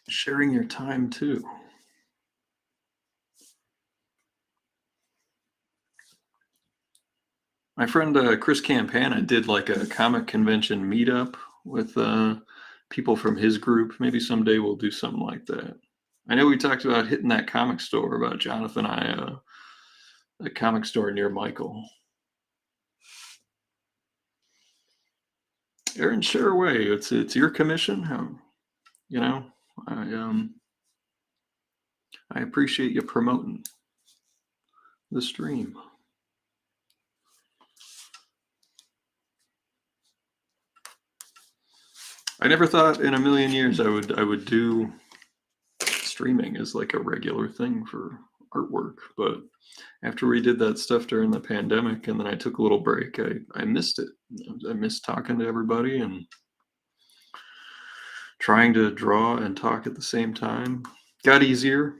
sharing your time too. My friend Chris Campana did like a comic convention meetup with people from his group. Maybe someday we'll do something like that. I know we talked about hitting that comic store, about Jonathan and I, a comic store near Michael. Aaron, share away. It's your commission. I appreciate you promoting the stream. I never thought in a million years I would do streaming as like a regular thing for artwork, but after we did that stuff during the pandemic and then I took a little break, I missed it. I missed talking to everybody and trying to draw and talk at the same time. Got easier.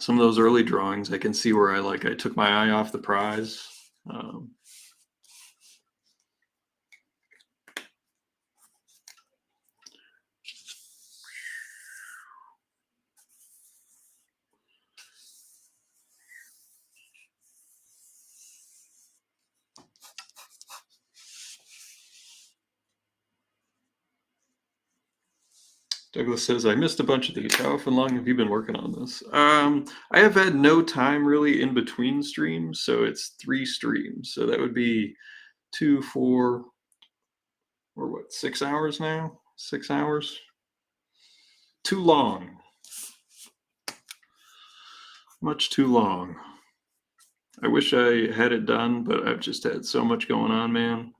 Some of those early drawings, I can see where I took my eye off the prize. Douglas says, I missed a bunch of these. How often long have you been working on this? I have had no time really in between streams, so it's 3 streams. So that would be 2, 4, or what, 6 hours now? 6 hours? Too long. Much too long. I wish I had it done, but I've just had so much going on, man.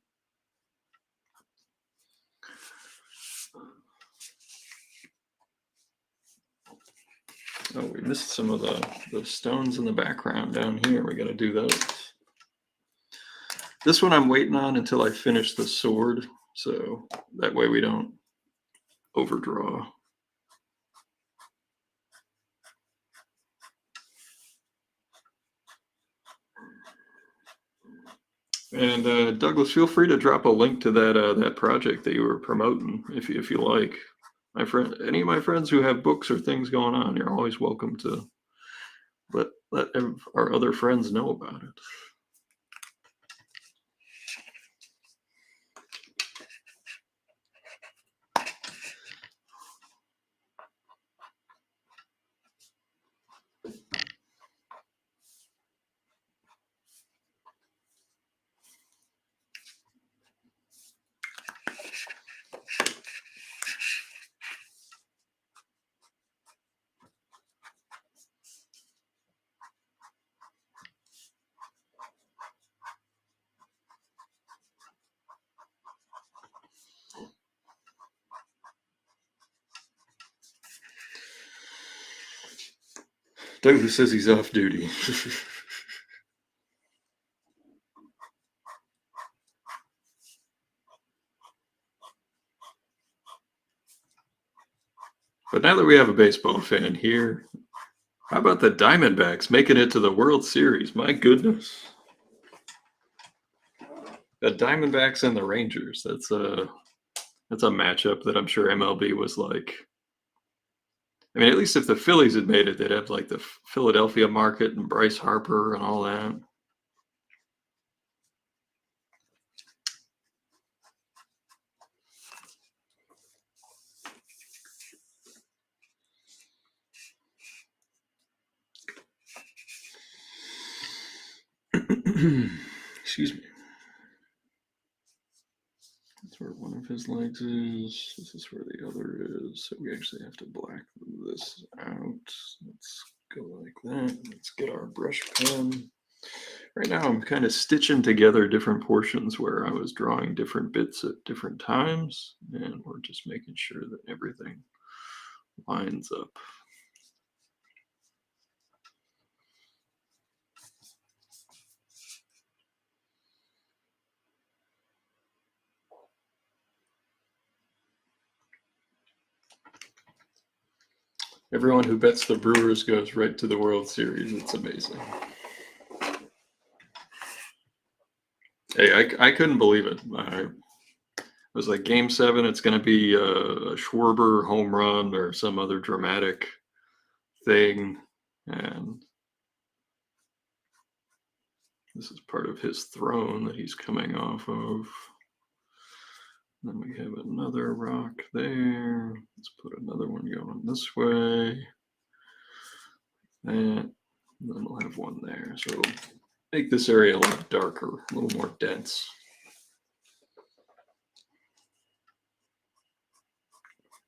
Oh, we missed some of the stones in the background down here. We got to do those. This one I'm waiting on until I finish the sword, so that way we don't overdraw. And Douglas, feel free to drop a link to that project that you were promoting if you like. My friend, any of my friends who have books or things going on, you're always welcome to let our other friends know about it. Douglas says he's off duty. But now that we have a baseball fan here, how about the Diamondbacks making it to the World Series? My goodness. The Diamondbacks and the Rangers. That's a matchup that I'm sure MLB was like. I mean, at least if the Phillies had made it, they'd have like the Philadelphia market and Bryce Harper and all that. Excuse me. That's where one of his legs is. This is where the other is. So we actually have to black this out. Let's go like that. Let's get our brush pen. Right now I'm kind of stitching together different portions where I was drawing different bits at different times, and we're just making sure that everything lines up. Everyone who bets the Brewers goes right to the World Series. It's amazing. Hey, I couldn't believe it. I was like, Game 7, it's going to be a Schwarber home run or some other dramatic thing. And this is part of his throne that he's coming off of. Then we have another rock there. Let's put another one going this way. That. And then we'll have one there. So make this area a lot darker, a little more dense.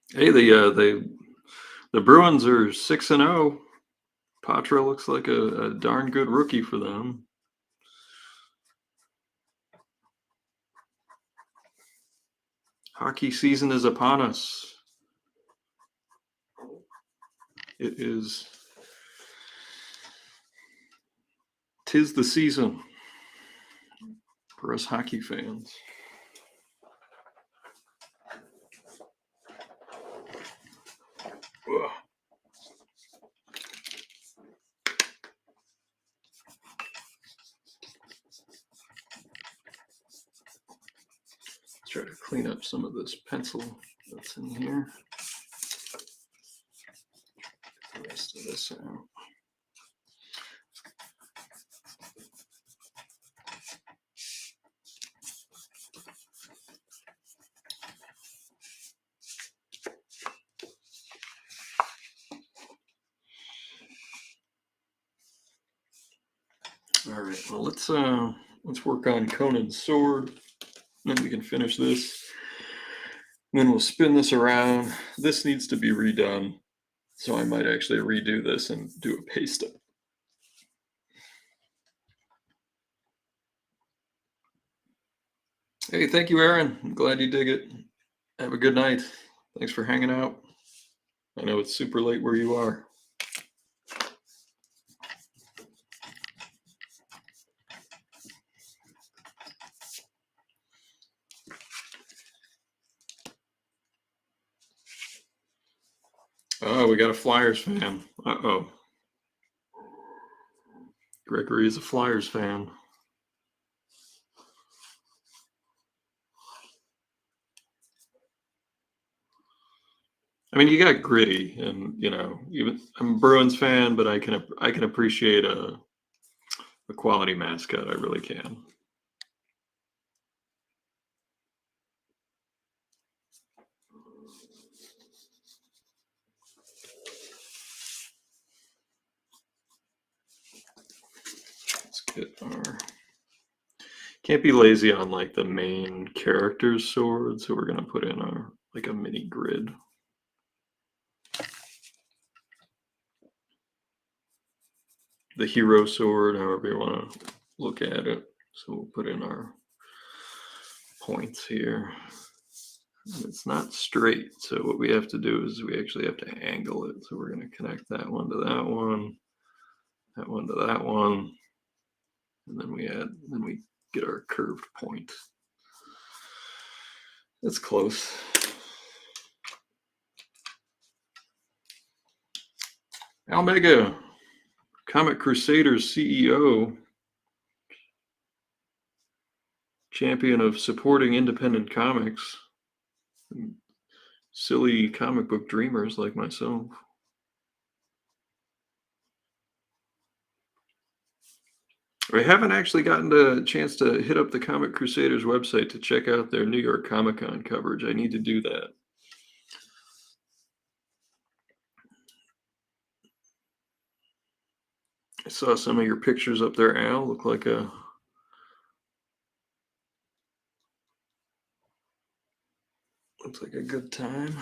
Hey, the Bruins are 6-0. Patra looks like a darn good rookie for them. Hockey season is upon us. It is. 'Tis the season for us hockey fans. Ugh. Let's try to clean up some of this pencil that's in here. Get the rest of this out. All right, well, let's work on Conan's sword, then we can finish this. And then we'll spin this around. This needs to be redone, so I might actually redo this and do a paste up. Hey, thank you, Aaron. I'm glad you dig it. Have a good night. Thanks for hanging out. I know it's super late where you are. Oh, we got a Flyers fan. Uh-oh. Gregory is a Flyers fan. I mean, you got gritty, and even I'm a Bruins fan, but I can appreciate a quality mascot. I really can. Let's get our. Can't be lazy on like the main character's sword, so we're gonna put in our like a mini grid. The hero sword, however you want to look at it. So we'll put in our points here. And it's not straight, so what we have to do is we actually have to angle it. So we're going to connect that one to that one to that one, and then we get our curved point. That's close. Almega, Comic Crusaders CEO, champion of supporting independent comics, and silly comic book dreamers like myself. I haven't actually gotten a chance to hit up the Comic Crusaders website to check out their New York Comic Con coverage. I need to do that. I saw some of your pictures up there, Al. Look like a looks like a good time.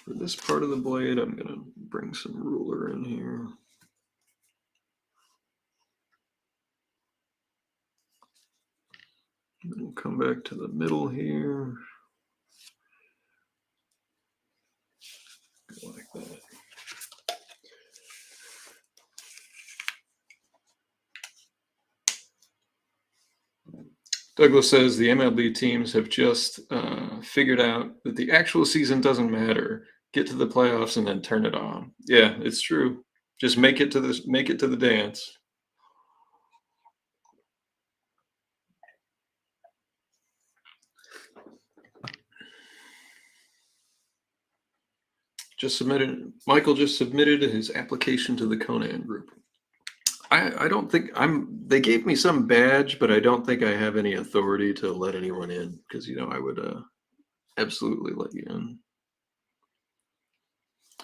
For this part of the blade, I'm gonna bring some ruler in here. And we'll come back to the middle here. Go like that. Douglas says the MLB teams have just figured out that the actual season doesn't matter. Get to the playoffs and then turn it on. Yeah, it's true. Just make it to the dance. Michael just submitted his application to the Conan group. I don't think they gave me some badge, but I don't think I have any authority to let anyone in because I would absolutely let you in.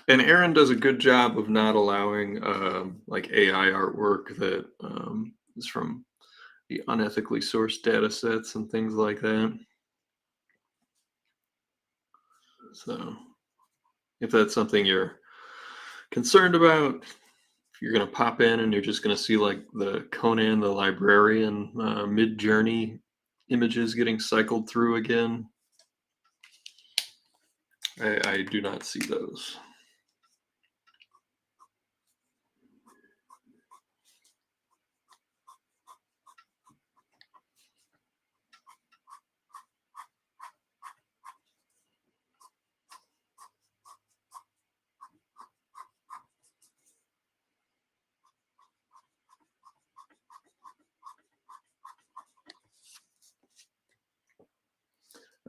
And Aaron does a good job of not allowing like AI artwork that is from the unethically sourced data sets and things like that. So if that's something you're concerned about, if you're going to pop in and you're just going to see like the Conan the Librarian mid-journey images getting cycled through again, I do not see those.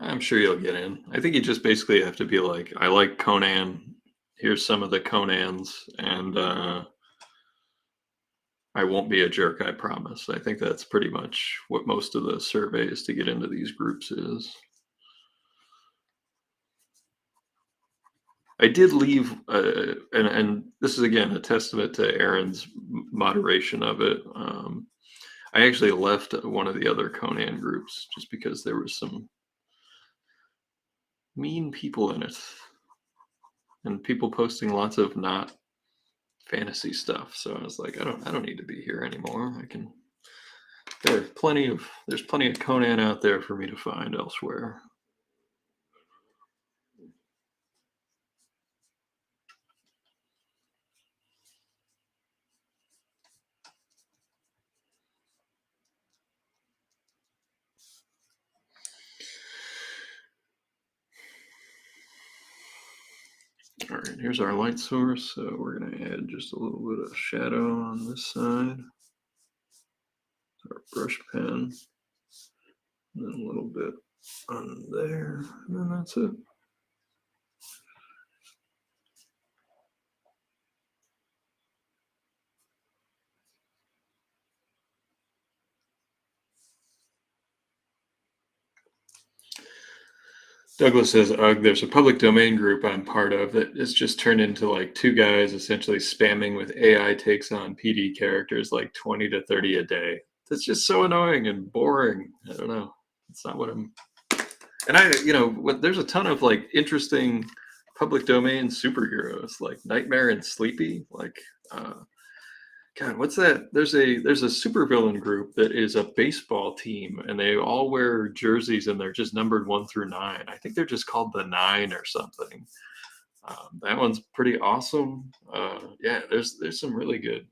I'm sure you'll get in. I think you just basically have to be like, I like Conan. Here's some of the Conans, and I won't be a jerk, I promise. I think that's pretty much what most of the surveys to get into these groups is. I did leave, and this is again a testament to Aaron's moderation of it. I actually left one of the other Conan groups just because there was some mean people in it, and people posting lots of not fantasy stuff. So I was like, I don't need to be here anymore. There's plenty of Conan out there for me to find elsewhere. All right, here's our light source. So we're going to add just a little bit of shadow on this side. brush pen, and then a little bit on there, and then that's it. Douglas says, "Ugh, there's a public domain group I'm part of that is just turned into like two guys essentially spamming with AI takes on PD characters like 20 to 30 a day. That's just so annoying and boring. I don't know. It's not what I'm." And there's a ton of like interesting public domain superheroes like Nightmare and Sleepy. Like, God, what's that? There's a supervillain group that is a baseball team, and they all wear jerseys, and they're just numbered 1 through 9. I think they're just called the Nine or something. That one's pretty awesome. Yeah, there's some really good.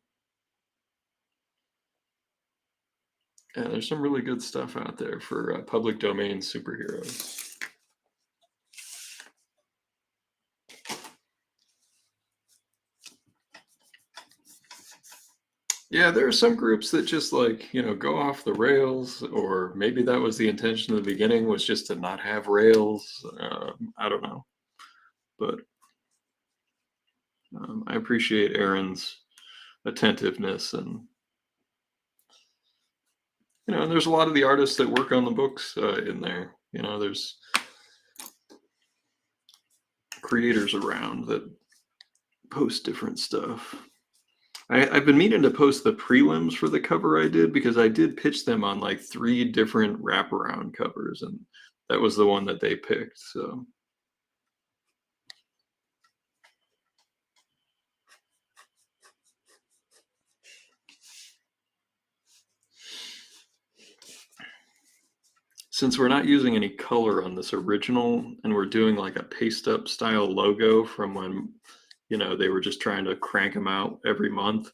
Yeah, there's some really good stuff out there for public domain superheroes. Yeah, there are some groups that just like, go off the rails, or maybe that was the intention in the beginning, was just to not have rails. I don't know. But I appreciate Aaron's attentiveness, and and there's a lot of the artists that work on the books in there. There's creators around that post different stuff. I've been meaning to post the prelims for the cover I did, because I did pitch them on like 3 different wraparound covers, and that was the one that they picked. So since we're not using any color on this original, and we're doing like a paste up style logo from when they were just trying to crank them out every month,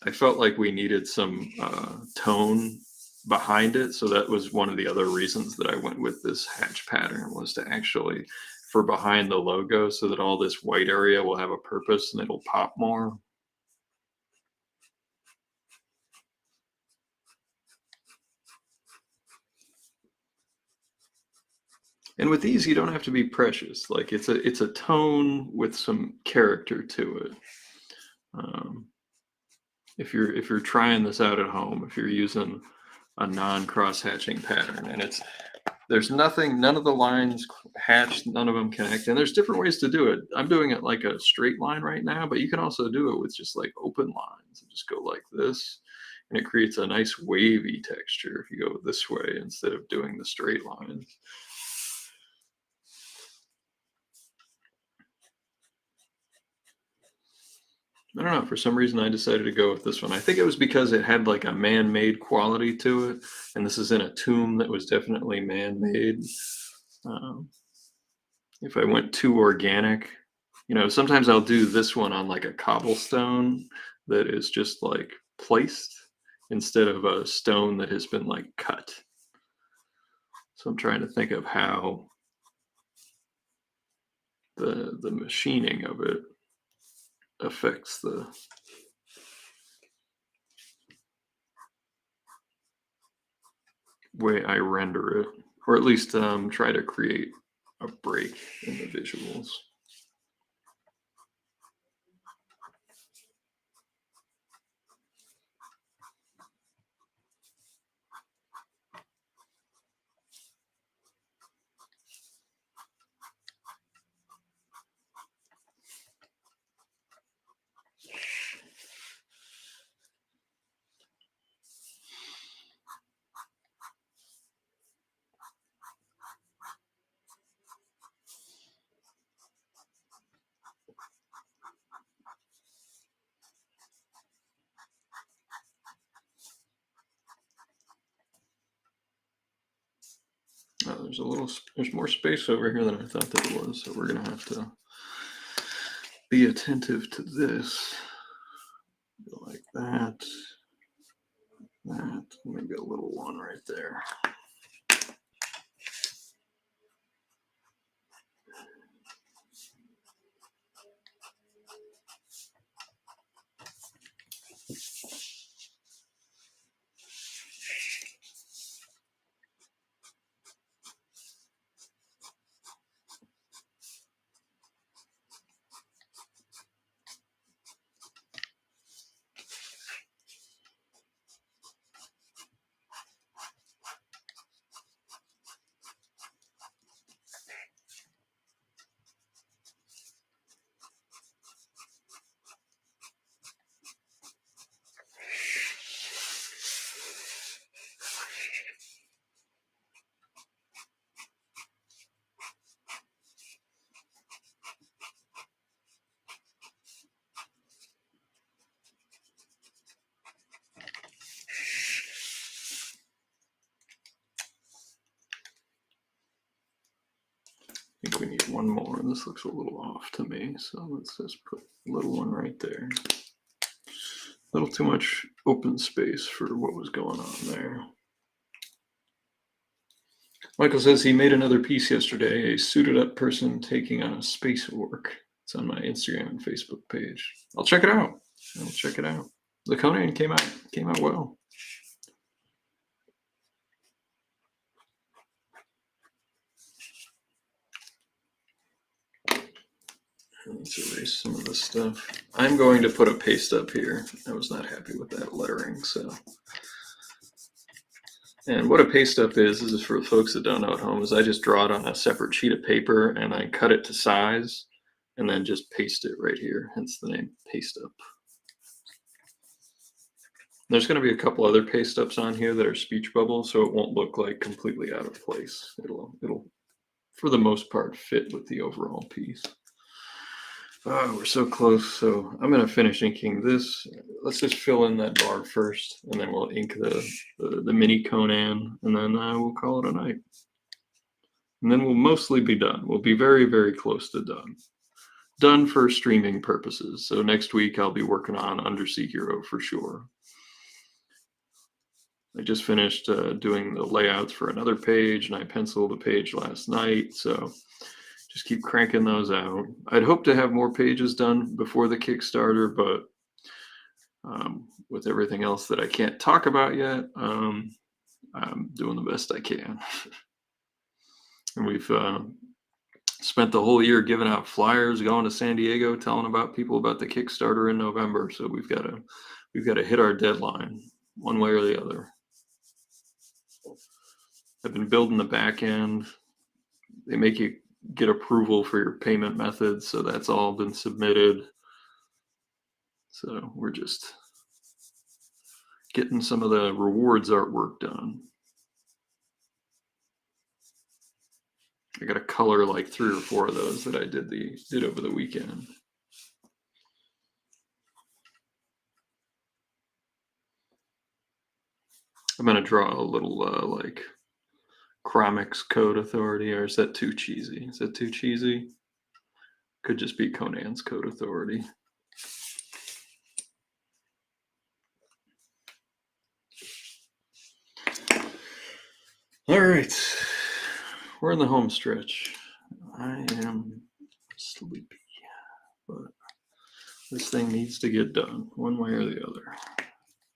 I felt like we needed some tone behind it. So that was one of the other reasons that I went with this hatch pattern, was to actually for behind the logo, so that all this white area will have a purpose and it'll pop more. And with these, you don't have to be precious. Like, it's a tone with some character to it. Um, if you're trying this out at home, if you're using a non-cross hatching pattern, and there's none of the lines hatched, none of them connect, and there's different ways to do it. I'm doing it like a straight line right now, but you can also do it with just like open lines and just go like this, and it creates a nice wavy texture if you go this way instead of doing the straight lines. I don't know. For some reason, I decided to go with this one. I think it was because it had like a man-made quality to it, and this is in a tomb that was definitely man-made. Um, if I went too organic, sometimes I'll do this one on like a cobblestone that is just like placed instead of a stone that has been like cut. So I'm trying to think of how the machining of it affects the way I render it, or at least try to create a break in the visuals. There's more space over here than I thought there was, so we're gonna have to be attentive to this. Go like that, maybe a little one right there. I think we need one more. This looks a little off to me, so let's just put a little one right there. A little too much open space for what was going on there. Michael says he made another piece yesterday, a suited up person taking on a space work. It's on my Instagram and Facebook page. I'll check it out. I'll check it out. The Conan came out well. Let's erase some of this stuff. I'm going to put a paste up here. I was not happy with that lettering, so. And what a paste up is for folks that don't know at home, is I just draw it on a separate sheet of paper and I cut it to size and then just paste it right here. Hence the name paste up. There's going to be a couple other paste ups on here that are speech bubbles, so it won't look like completely out of place. It'll for the most part fit with the overall piece. Oh, we're so close. So I'm going to finish inking this. Let's just fill in that bar first, and then we'll ink the mini Conan, and then we'll call it a night. And then we'll mostly be done. We'll be very, very close to done. Done for streaming purposes. So next week I'll be working on Undersea Hero for sure. I just finished doing the layouts for another page, and I penciled a page last night. So just keep cranking those out. I'd hope to have more pages done before the Kickstarter, but with everything else that I can't talk about yet, I'm doing the best I can. And we've spent the whole year giving out flyers, going to San Diego, telling people about the Kickstarter in November. So we've got to hit our deadline one way or the other. I've been building the back end. They make you get approval for your payment methods, so that's all been submitted. So we're just getting some of the rewards artwork done. I got to color like 3 or 4 of those that I did over the weekend. I'm gonna draw a little like Chromics Code Authority, or is that too cheesy? Is that too cheesy? Could just be Conan's Code Authority. All right, we're in the home stretch. I am sleepy, but this thing needs to get done one way or the other.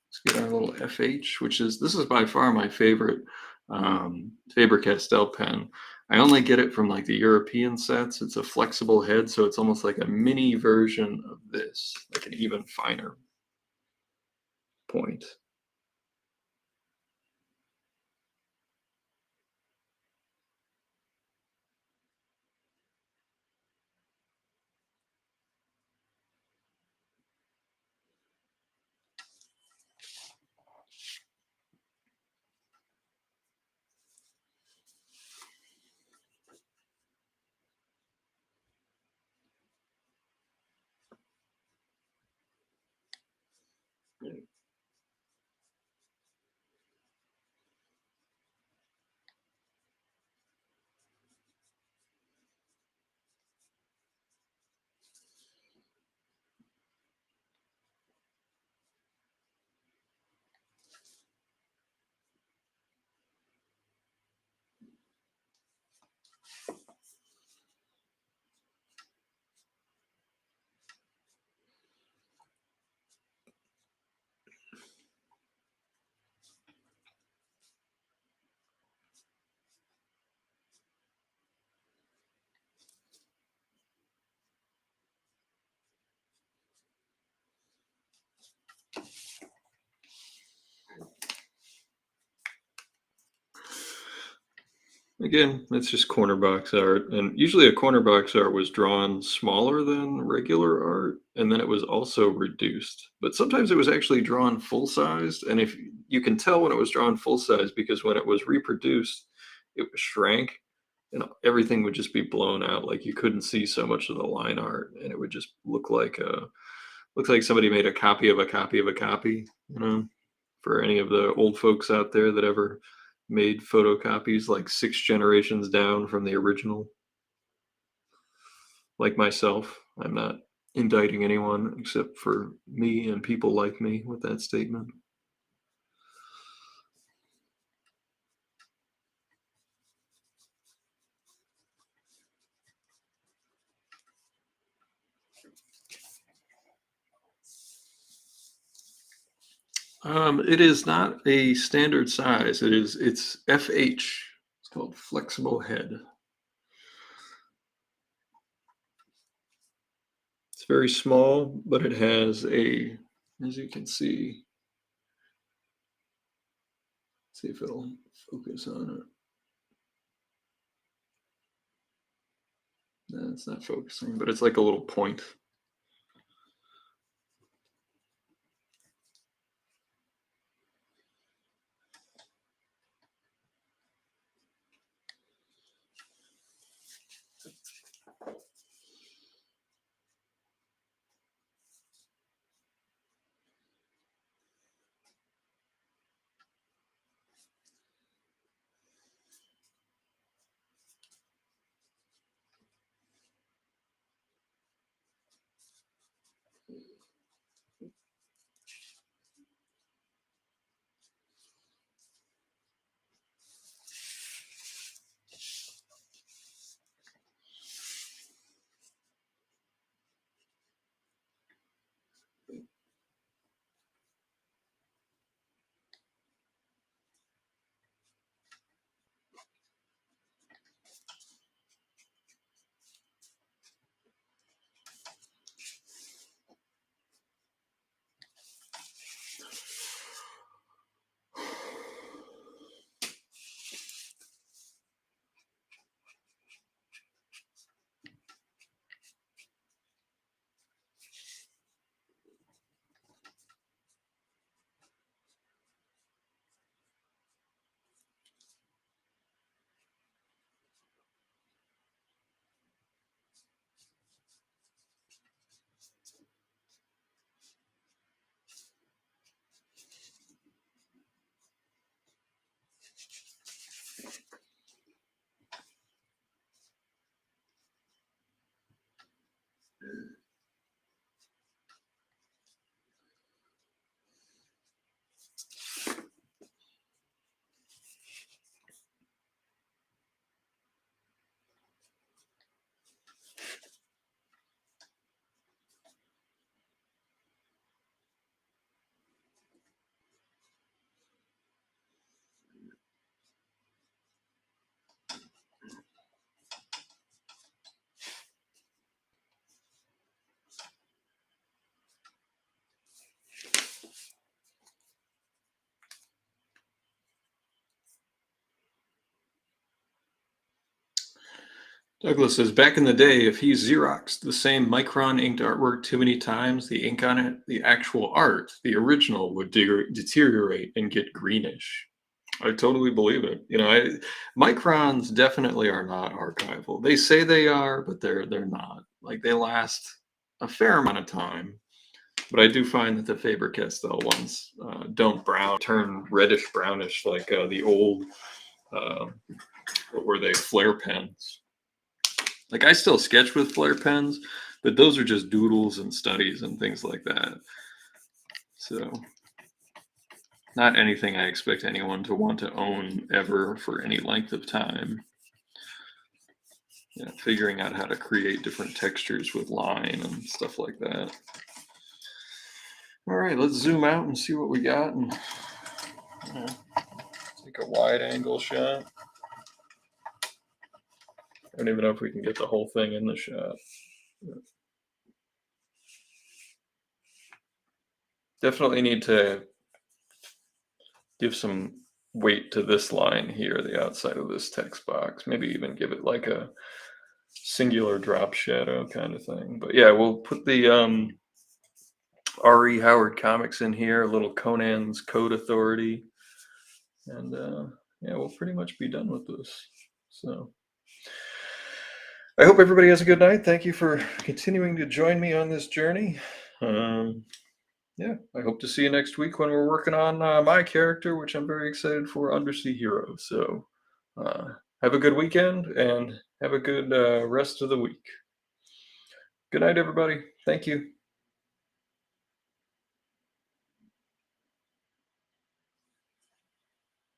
Let's get our little FH, this is by far my favorite Faber-Castell pen. I only get it from like the European sets. It's a flexible head, so it's almost like a mini version of this, like an even finer point. Again, it's just corner box art, and usually a corner box art was drawn smaller than regular art, and then it was also reduced. But sometimes it was actually drawn full-sized, and if you can tell when it was drawn full-size, because when it was reproduced, it was shrank, and everything would just be blown out. Like you couldn't see so much of the line art, and it would just look like somebody made a copy of a copy of a copy, for any of the old folks out there that ever made photocopies like 6 generations down from the original. like myself. I'm not indicting anyone except for me and people like me with that statement. It is not a standard size. It's FH. It's called flexible head. It's very small, but it has a, as you can see if it'll focus on it. No, it's not focusing, but it's like a little point. Douglas says, back in the day, if he Xeroxed the same micron inked artwork too many times, the ink on it, the actual art, the original, would deteriorate and get greenish. I totally believe it. Microns definitely are not archival. They say they are, but they're not. Like they last a fair amount of time. But I do find that the Faber-Castell ones don't turn reddish brownish like the old, uh, what were they, flare pens. Like I still sketch with flare pens, but those are just doodles and studies and things like that. So not anything I expect anyone to want to own ever for any length of time. Figuring out how to create different textures with line and stuff like that. All right, let's zoom out and see what we got and take a wide angle shot. I don't even know if we can get the whole thing in the shot. Definitely need to give some weight to this line here, the outside of this text box. Maybe even give it like a singular drop shadow kind of thing. But yeah, we'll put the R.E. Howard comics in here, a little Conan's Code Authority. And yeah, we'll pretty much be done with this. So I hope everybody has a good night. Thank you for continuing to join me on this journey. Yeah, I hope to see you next week when we're working on my character, which I'm very excited for, Undersea Hero. So have a good weekend and have a good rest of the week. Good night, everybody. Thank you.